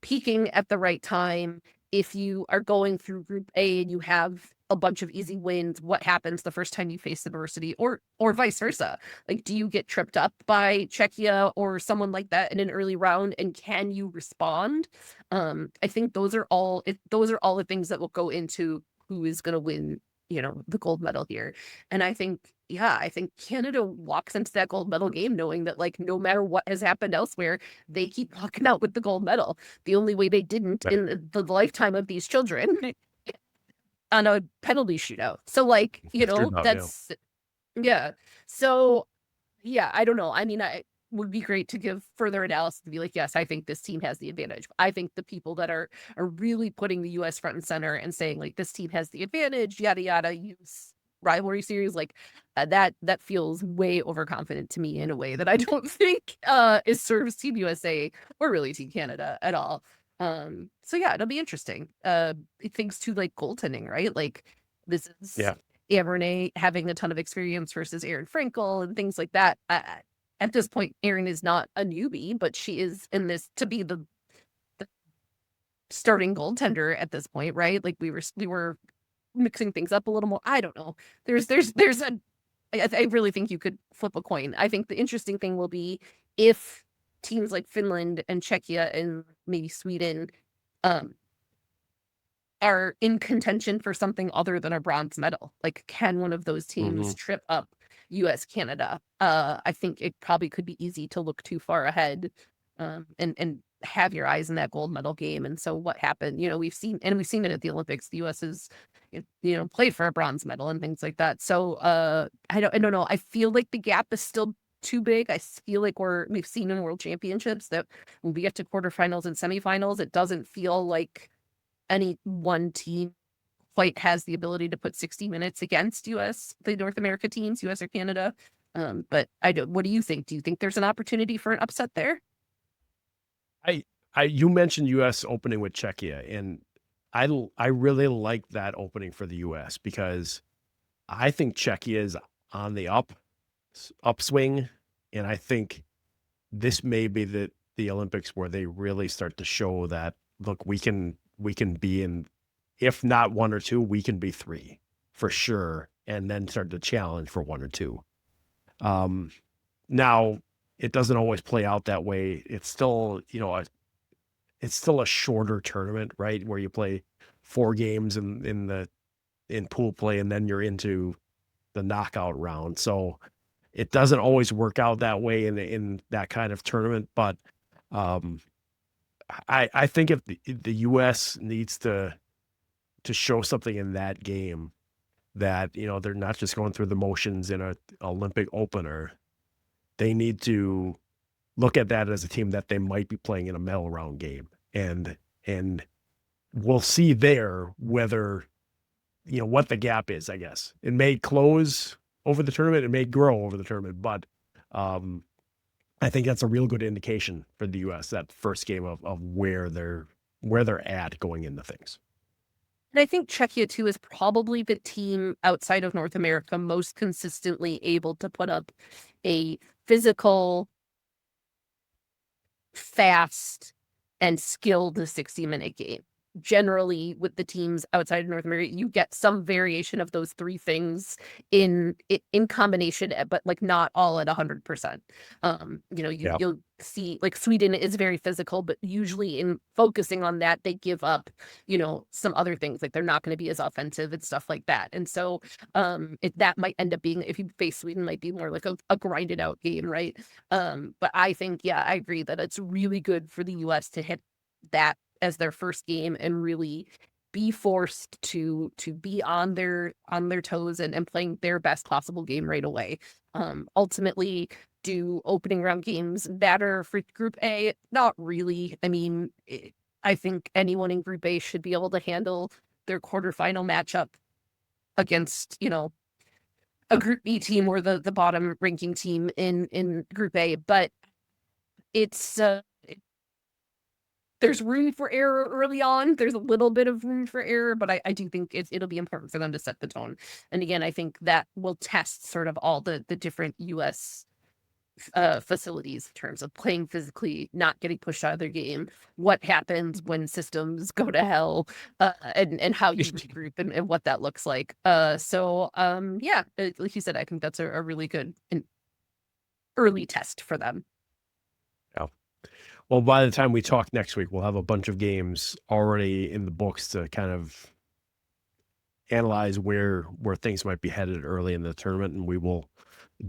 peaking at the right time. If you are going through Group A and you have a bunch of easy wins, what happens the first time you face adversity, or vice versa? Like, do you get tripped up by Czechia or someone like that in an early round, and can you respond? I think those are all the things that will go into who is going to win, the gold medal here. And I think Canada walks into that gold medal game knowing that, like, no matter what has happened elsewhere, they keep walking out with the gold medal. The only way they didn't Right. in the lifetime of these children on a penalty shootout. So, like, Shootout, yeah. that's, yeah. So, yeah, I don't know. I mean, I would be great to give further analysis to be like, yes, I think this team has the advantage. I think the people that are really putting the US front and center and saying like this team has the advantage, yada yada, use rivalry series, like that feels way overconfident to me in a way that I don't think is serves Team USA or really Team Canada at all. So yeah, it'll be interesting. Thanks to like goaltending, right? Like this is Yeah. Renee having a ton of experience versus Erin Frankel and things like that. At this point, Erin is not a newbie, but she is in this to be the starting goaltender at this point, right? Like we were mixing things up a little more. I don't know. I really think you could flip a coin. I think the interesting thing will be if teams like Finland and Czechia and maybe Sweden are in contention for something other than a bronze medal. Like, can one of those teams trip up US Canada? I think it probably could be easy to look too far ahead and have your eyes in that gold medal game. And so what happened, we've seen it at the Olympics. The US is played for a bronze medal and things like that. So I don't know. I feel like the gap is still too big. I feel like we've seen in World Championships that when we get to quarterfinals and semifinals, it doesn't feel like any one team quite has the ability to put 60 minutes against the North America teams, US or Canada. But what do you think? Do you think there's an opportunity for an upset there? You mentioned US opening with Czechia, and I really like that opening for the US because I think Czechia is on the upswing, and I think this may be the Olympics where they really start to show that, look, we can be in, if not 1 or 2, we can be 3 for sure, and then start to challenge for 1 or 2. Now it doesn't always play out that way. It's still, it's still a shorter tournament, right? Where you play 4 games in pool play, and then you're into the knockout round. So it doesn't always work out that way in that kind of tournament. But I think if the US needs to show something in that game, that they're not just going through the motions in a Olympic opener, they need to look at that as a team that they might be playing in a medal round game, and we'll see there whether what the gap is. I guess it may close over the tournament, it may grow over the tournament, but I think that's a real good indication for the US, that first game of where they're at going into things. And I think Czechia too is probably the team outside of North America most consistently able to put up a physical, fast, and skilled 60-minute game. Generally, with the teams outside of North America, you get some variation of those 3 things in combination, but like not all at 100%. Yeah. You'll see like Sweden is very physical, but usually in focusing on that, they give up, some other things, like they're not going to be as offensive and stuff like that. And so that might end up being, if you face Sweden, might be more like a grinded out game, right? But I think, yeah, I agree that it's really good for the US to hit that as their first game and really be forced to be on their toes and playing their best possible game right away. Ultimately, do opening round games matter for Group A? Not really. I mean, I think anyone in Group A should be able to handle their quarterfinal matchup against, a Group B team or the bottom ranking team in Group A, but it's there's room for error early on. There's a little bit of room for error, but I do think it'll be important for them to set the tone. And again, I think that will test sort of all the different U.S. Facilities in terms of playing physically, not getting pushed out of their game, what happens when systems go to hell, and how you regroup and what that looks like. Yeah, like you said, I think that's a really good early test for them. Yeah. Well, by the time we talk next week, we'll have a bunch of games already in the books to kind of analyze where things might be headed early in the tournament, and we will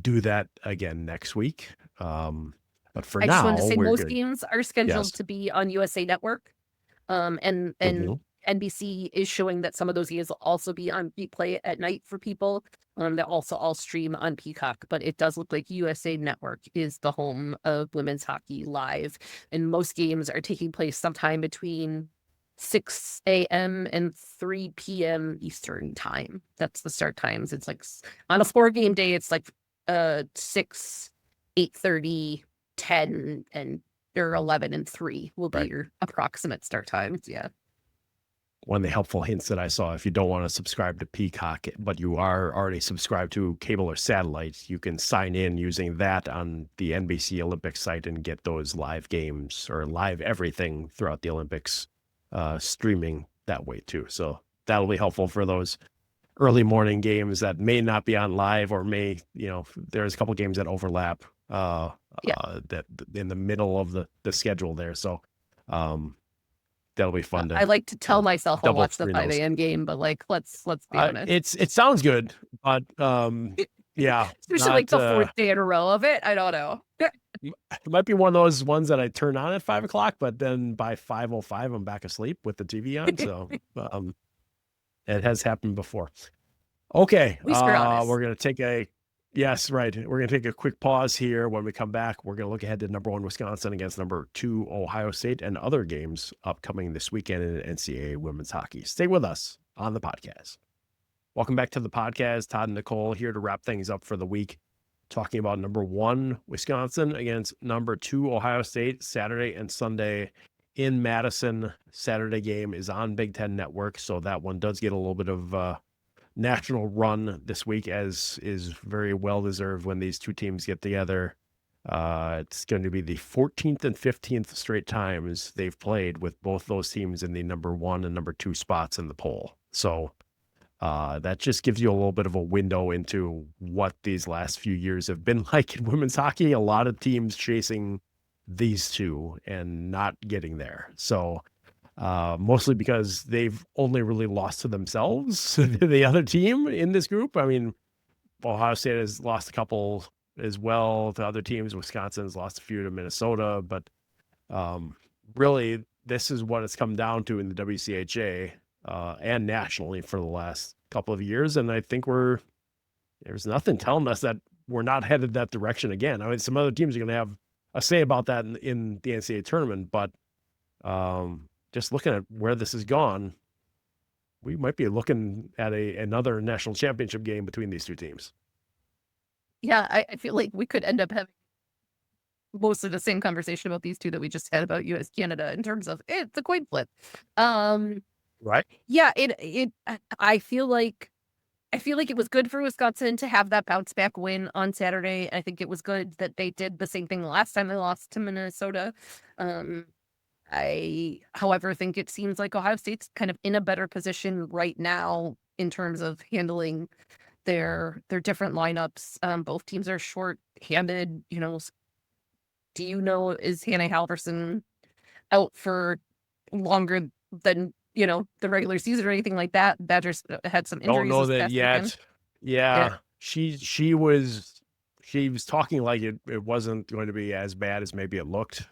do that again next week. But for I now, just wanted to say most good. games are scheduled to be on USA Network, and NBC is showing that some of those games will also be on replay at night for people. They'll also all stream on Peacock, but it does look like USA Network is the home of women's hockey live, and most games are taking place sometime between 6 a.m. and 3 p.m. Eastern time. That's the start times. It's like on a 4-game day, it's like 6, 8:30, 10, or 11 and 3 will be your approximate start times. Yeah. One of the helpful hints that I saw, if you don't want to subscribe to Peacock, but you are already subscribed to cable or satellite, you can sign in using that on the NBC Olympics site and get those live games or live everything throughout the Olympics streaming that way too. So that'll be helpful for those early morning games that may not be on live, or there's a couple games that overlap that in the middle of the schedule there. So that'll be fun. I like to tell myself I'll watch the 5 a.m. game, but like let's be honest. It sounds good, but yeah, especially like the 4th day in a row of it. I don't know. It might be one of those ones that I turn on at 5 o'clock, but then by 5:05 I'm back asleep with the TV on. So it has happened before. Okay, we're gonna take a quick pause here. When we come back, we're gonna look ahead to number 1 Wisconsin against number 2 Ohio State and other games upcoming this weekend in NCAA women's hockey. Stay with us on the podcast. Welcome back to the podcast. Todd and Nicole here to wrap things up for the week, talking about number 1 Wisconsin against number 2 Ohio State Saturday and Sunday in Madison. Saturday game is on Big Ten Network, so that one does get a little bit of national run this week, as is very well deserved when these two teams get together. It's going to be the 14th and 15th straight times they've played with both those teams in the number 1 and number 2 spots in the poll. So that just gives you a little bit of a window into what these last few years have been like in women's hockey. A lot of teams chasing these two and not getting there. So mostly because they've only really lost to themselves, the other team in this group. I mean, Ohio State has lost a couple as well to other teams. Wisconsin's lost a few to Minnesota, but really this is what it's come down to in the WCHA and nationally for the last couple of years. And I think there's nothing telling us that we're not headed that direction again. I mean, some other teams are going to have a say about that in the NCAA tournament, but just looking at where this has gone, we might be looking at another national championship game between these two teams. Yeah, I feel like we could end up having mostly the same conversation about these two that we just had about US Canada in terms of it's a coin flip. Right. Yeah, I feel like it was good for Wisconsin to have that bounce back win on Saturday. I think it was good that they did the same thing the last time they lost to Minnesota. I, however, think it seems like Ohio State's kind of in a better position right now in terms of handling their different lineups. Both teams are short-handed. Do you know, is Hannah Halverson out for longer than the regular season or anything like that? Badgers had some injuries. Don't know that yet. Weekend. Yeah. She was talking like it wasn't going to be as bad as maybe it looked.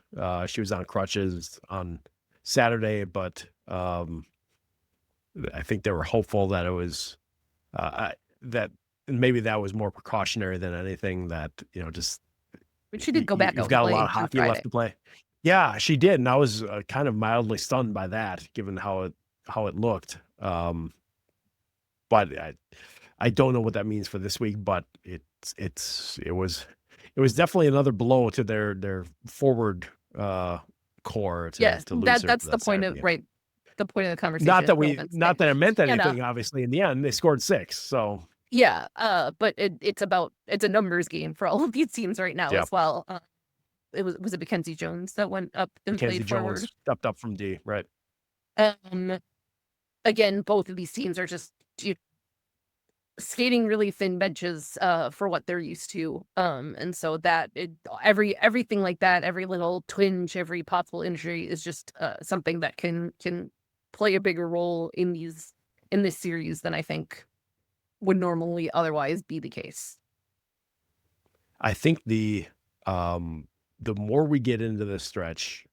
She was on crutches on Saturday, but I think they were hopeful that it was that maybe that was more precautionary than anything. That just. But she did go back. You've got a lot of hockey left to play. Yeah, she did, and I was kind of mildly stunned by that, given how it looked. But I don't know what that means for this week, but it was definitely another blow to their forward core Yes, to lose her that's for the that point Saturday of game. right. The point of the conversation is relevance Not there. that it meant And anything, obviously, in the end. They scored 6, so yeah, but it's a numbers game for all of these teams right now yeah. as well. Was it Mackenzie Jones that went up and Mackenzie played Jones forward? stepped up from D, right? Um, Again, both of these teams are just skating really thin benches for what they're used to. And so everything like that, every little twinge, every possible injury is just something that can play a bigger role in this series than I think would normally otherwise be the case. I think the more we get into this stretch,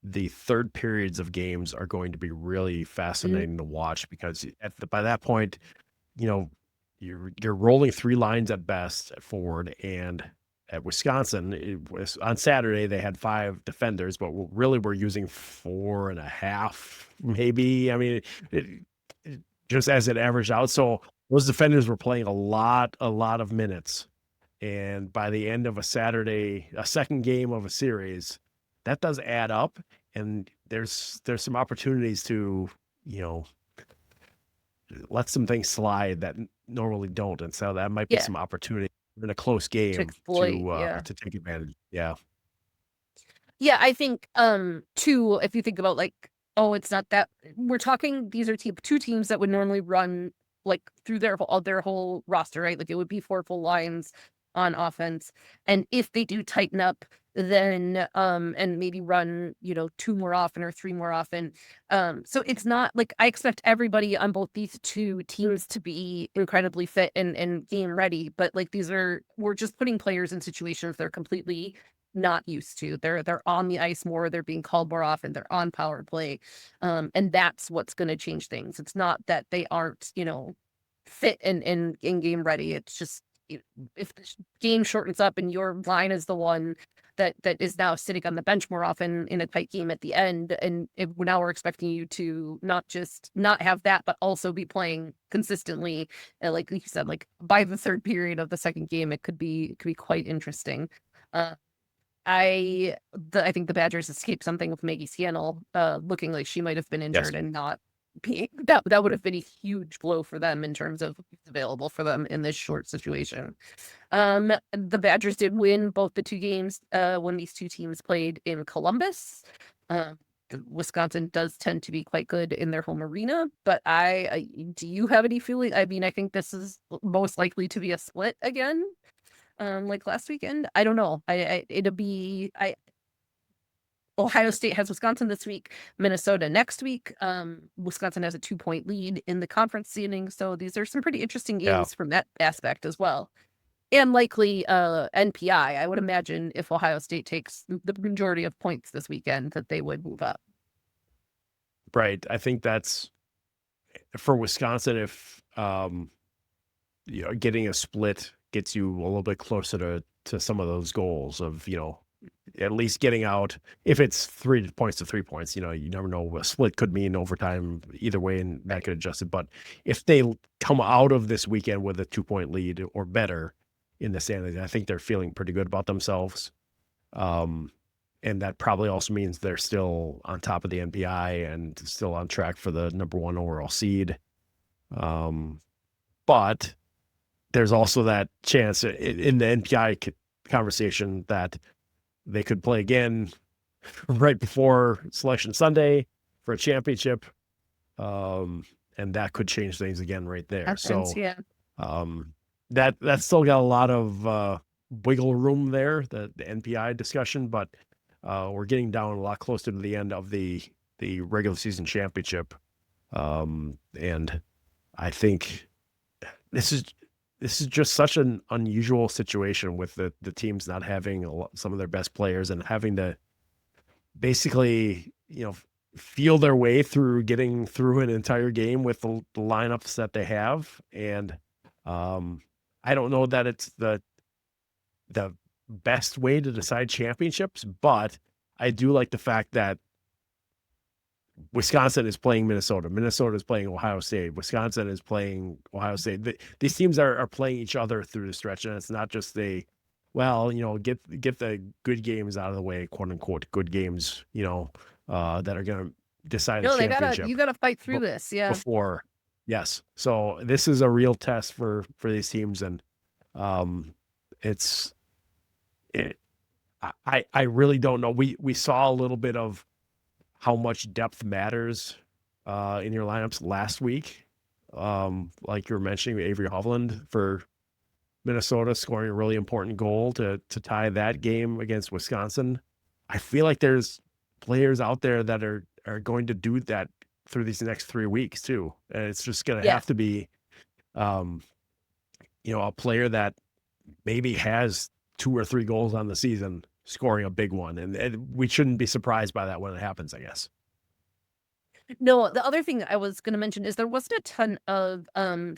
the third periods of games are going to be really fascinating to watch, because by that point, you're rolling 3 lines at best at forward, and at Wisconsin, it was on Saturday they had 5 defenders, but we're using 4.5, maybe. I mean, it just as it averaged out. So those defenders were playing a lot of minutes. And by the end of a second game of a series, that does add up. And there's some opportunities to, let some things slide that normally don't. And so that might be Yeah, some opportunity in a close to game exploit. Yeah. to take advantage. Yeah. Yeah, I think too, if you think about like, oh, it's not that we're talking, these are two teams that would normally run like through their whole roster, right? Like it would be 4 full lines on offense. And if they do tighten up, then and maybe run, 2 more often or 3 more often. So it's not like I expect everybody on both these two teams to be incredibly fit and game ready, but like we're just putting players in situations they're completely not used to. They're on the ice more, they're being called more often, they're on power play. And that's what's going to change things. It's not that they aren't, fit and in game ready. It's just if the game shortens up and your line is the one that is now sitting on the bench more often in a tight game at the end, and now we're expecting you to not just not have that, but also be playing consistently. Like you said, like by the third period of the second game, it could be quite interesting. Uh, I think the Badgers escaped something with Maggie Scannell, looking like she might have been Yes. injured and not being that would have been a huge blow for them in terms of who's available for them in this short situation. The Badgers did win both the 2 games when these two teams played in Columbus. Wisconsin does tend to be quite good in their home arena, but do you have any feeling? I mean, I think this is most likely to be a split again. Like last weekend, I don't know. Ohio State has Wisconsin this week, Minnesota next week. Wisconsin has a 2-point lead in the conference seeding, so these are some pretty interesting Yeah. games from that aspect as well. And likely NPI. I would imagine if Ohio State takes the majority of points this weekend, that they would move up. Right. I think that's for Wisconsin. If getting a split gets you a little bit closer to some of those goals of, at least getting out. If it's 3 points to 3 points, you never know. A split could mean overtime either way, and that could adjust it. But if they come out of this weekend with a 2-point lead or better in the standings, I think they're feeling pretty good about themselves. And that probably also means they're still on top of the NPI and still on track for the number 1 overall seed. But there's also that chance in the NPI conversation that they could play again right before Selection Sunday for a championship. And that could change things again right there. Happens, So yeah. That's still got a lot of wiggle room there, the NPI discussion, but we're getting down a lot closer to the end of the regular season championship. And I think this is just such an unusual situation with the teams not having some of their best players and having to basically, feel their way through getting through an entire game with the lineups that they have. And I don't know that it's the best way to decide championships, but I do like the fact that Wisconsin is playing Minnesota. Minnesota is playing Ohio State. Wisconsin is playing Ohio State. These teams are playing each other through the stretch, and it's not just get the good games out of the way, quote unquote, good games, that are going to decide a No, championship you gotta fight through this. Yeah. before. Yes. So this is a real test for these teams, and it's it. I really don't know. We saw a little bit of how much depth matters in your lineups last week. Like you were mentioning, Avery Hovland for Minnesota scoring a really important goal to tie that game against Wisconsin. I feel like there's players out there that are going to do that through these next 3 weeks too. And it's just going to have to be, a player that maybe has 2 or 3 goals on the season scoring a big one. And we shouldn't be surprised by that when it happens, I guess. No, the other thing I was going to mention is there wasn't a ton of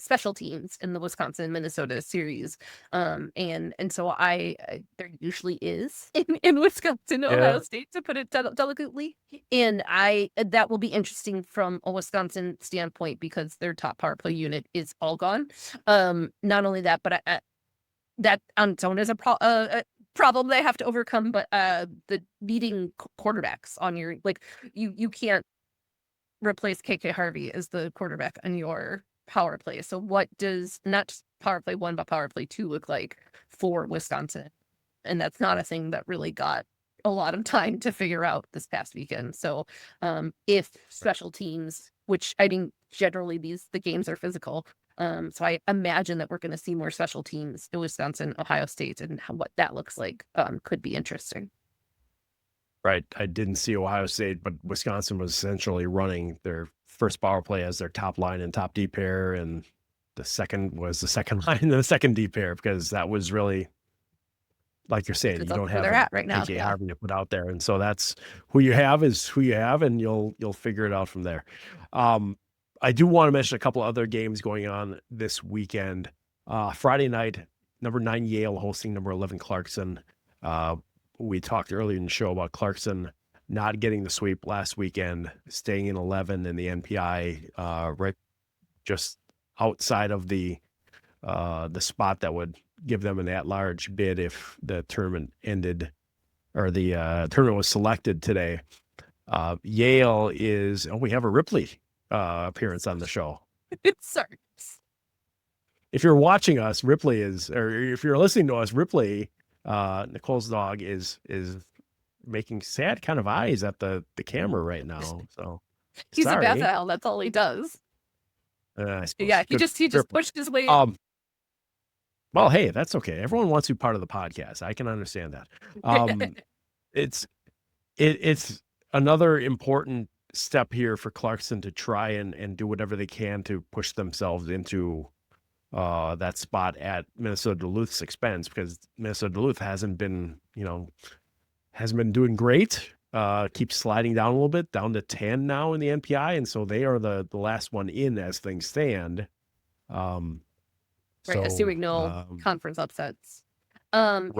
special teams in the Wisconsin-Minnesota series. And so there usually is in Wisconsin, Ohio State, to put it delicately. And that will be interesting from a Wisconsin standpoint because their top power play unit is all gone. Not only that, but that on its own is a problem they have to overcome, but the beating quarterbacks on your, you can't replace KK Harvey as the quarterback on your power play. So what does not just power play 1, but power play 2 look like for Wisconsin? And that's not a thing that really got a lot of time to figure out this past weekend. So if special teams, which I think generally the games are physical, so I imagine that we're going to see more special teams in Wisconsin, Ohio State, and what that looks like could be interesting. Right. I didn't see Ohio State, but Wisconsin was essentially running their first power play as their top line and top D pair. And the second was the second line and the second D pair, because that was really, like you're saying, you don't have they're at right now. PK Harvey to put out there. And so that's who you have is who you have, and you'll figure it out from there. I do want to mention a couple other games going on this weekend. Friday night, number 9 Yale hosting number 11 Clarkson. We talked earlier in the show about Clarkson not getting the sweep last weekend, staying in 11 in the NPI, right just outside of the spot that would give them an at-large bid if the tournament ended or the tournament was selected today. Yale is, we have a Ripley appearance on the show. Sorry. If you're watching us, Ripley is, or if you're listening to us, Ripley, Nicole's dog is making sad kind of eyes at the camera right now. So he's a bath owl. That's all he does. Yeah, he just pushed his way. Well, hey, that's okay. Everyone wants to be part of the podcast. I can understand that. It's another important step here for Clarkson to try and do whatever they can to push themselves into that spot at Minnesota Duluth's expense, because Minnesota Duluth hasn't been doing great. Keeps sliding down a little bit, down to 10 now in the NPI, and so they are the last one in as things stand. Right, assuming no conference upsets. Right.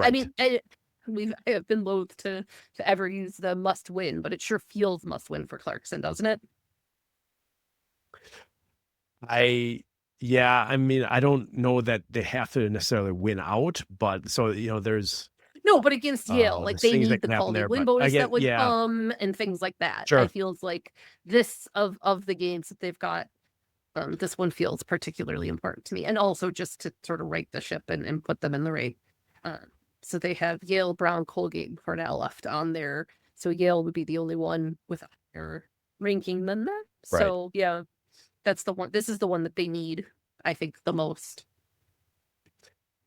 I mean, I've been loath to ever use the must win, but it sure feels must win for Clarkson, doesn't it? Yeah, I mean, I don't know that they have to necessarily win out, but so, there's no, but against Yale, they need the quality win bonus that would come and things like that. Sure. It feels like this of the games that they've got, this one feels particularly important to me, and also just to sort of right the ship and put them in the right. So they have Yale, Brown, Colgate, and Cornell left on there. So Yale would be the only one with a higher ranking than that. Right. So yeah. That's the one. This is the one that they need, I think, the most.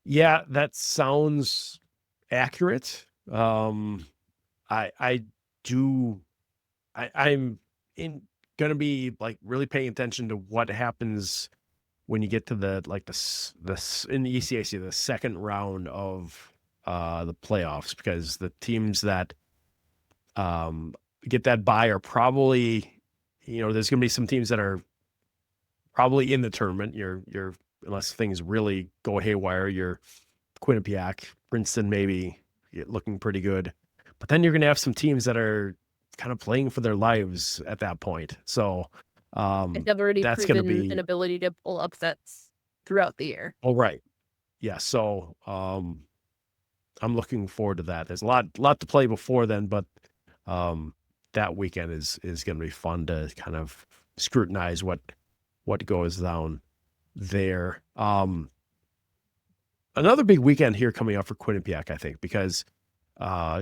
Yeah, that sounds accurate. I'm gonna be really paying attention to what happens when you get to the in the ECAC, the second round of the playoffs, because the teams that get that bye are probably, there's gonna be some teams that are probably in the tournament. You're unless things really go haywire, you're Quinnipiac, Princeton maybe looking pretty good. But then you're going to have some teams that are kind of playing for their lives at that point. So They've already that's going to proven an be ability to pull upsets throughout the year. all right. Yeah. So I'm looking forward to that. There's a lot to play before then, but that weekend is going to be fun to kind of scrutinize what goes down there. Another big weekend here coming up for Quinnipiac, I think, because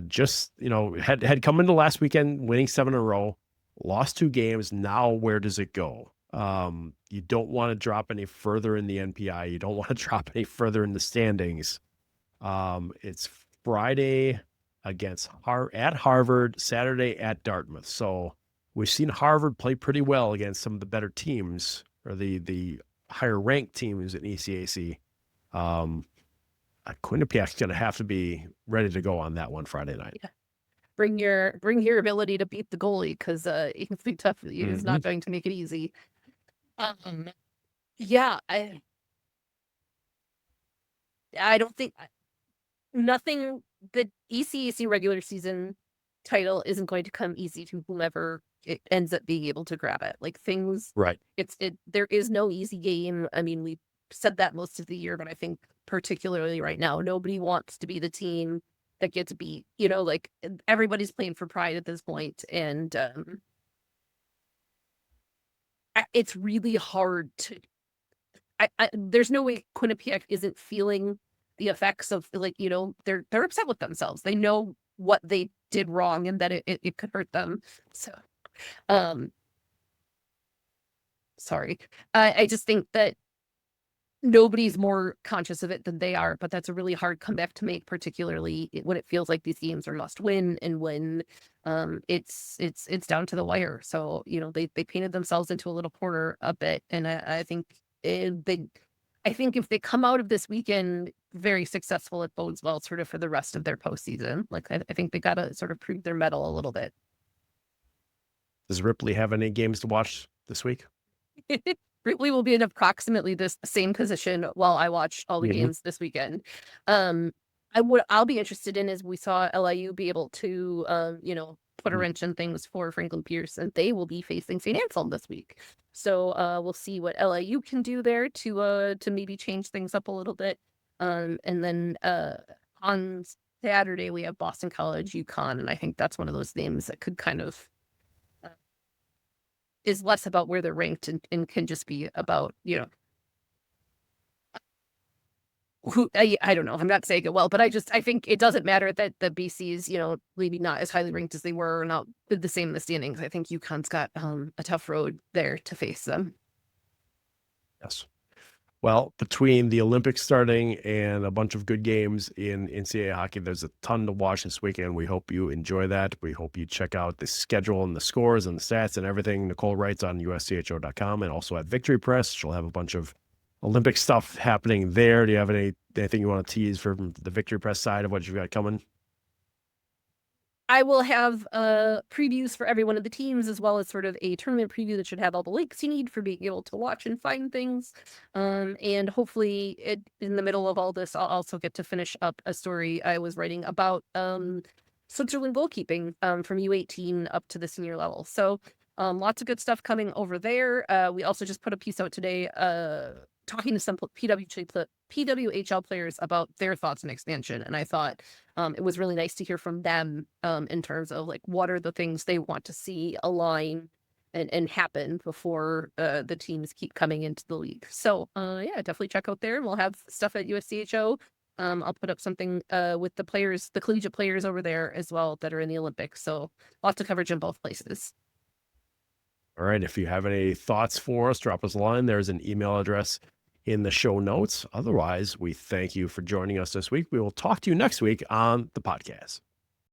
just had come into last weekend winning 7 in a row, lost 2 games. Now where does it go? You don't want to drop any further in the NPI. You don't want to drop any further in the standings. It's Friday against at Harvard, Saturday at Dartmouth. So we've seen Harvard play pretty well against some of the better teams, or the higher ranked teams in ECAC. Quinnipiac's going to have to be ready to go on that one Friday night. Yeah. Bring your ability to beat the goalie, because it's be tough. It's not going to make it easy. Yeah, I don't think nothing. The ECAC regular season title isn't going to come easy to whomever it ends up being able to grab it. Like, things, Right. There is no easy game. I mean, we said that most of the year, but I think particularly right now, nobody wants to be the team that gets beat. Like, everybody's playing for pride at this point, and it's really hard to. There's no way Quinnipiac isn't feeling the effects of, like, they're upset with themselves. They know what they did wrong and that it could hurt them. So, sorry. I just think that nobody's more conscious of it than they are, but that's a really hard comeback to make, particularly when it feels like these games are must win, and when it's down to the wire. So, they painted themselves into a little corner a bit, and I think if they come out of this weekend very successful, it bodes well sort of for the rest of their postseason. Like, I think they got to sort of prove their mettle a little bit. Does Ripley have any games to watch this week? Ripley will be in approximately this same position while I watch all the games this weekend. I'll be interested in, is we saw LIU be able to, put a wrench in things for Franklin Pierce, and they will be facing St. Anselm this week. So we'll see what LIU can do there to maybe change things up a little bit. And then on Saturday we have Boston College, UConn, and I think that's one of those names that could kind of is less about where they're ranked and can just be about, who, I don't know. I'm not saying it well, but I think it doesn't matter that the BC's, maybe not as highly ranked as they were, or not the same in the standings. I think UConn's got a tough road there to face them. Yes. Well, between the Olympics starting and a bunch of good games in NCAA hockey, there's a ton to watch this weekend. We hope you enjoy that. We hope you check out the schedule and the scores and the stats and everything Nicole writes on USCHO.com, and also at Victory Press. She'll have a bunch of Olympic stuff happening there. Do you have anything you want to tease from the Victory Press side of what you've got coming? I will have previews for every one of the teams, as well as sort of a tournament preview that should have all the links you need for being able to watch and find things. And hopefully in the middle of all this, I'll also get to finish up a story I was writing about Switzerland goalkeeping from U18 up to the senior level. So lots of good stuff coming over there. We also just put a piece out today talking to some PWHL players about their thoughts on expansion. And I thought it was really nice to hear from them in terms of, like, what are the things they want to see align and happen before the teams keep coming into the league. So yeah, definitely check out there. We'll have stuff at USCHO. I'll put up something with the collegiate players over there as well that are in the Olympics. So lots of coverage in both places. All right. If you have any thoughts for us, drop us a line. There's an email address in the show notes. Otherwise, we thank you for joining us this week. We will talk to you next week on the podcast.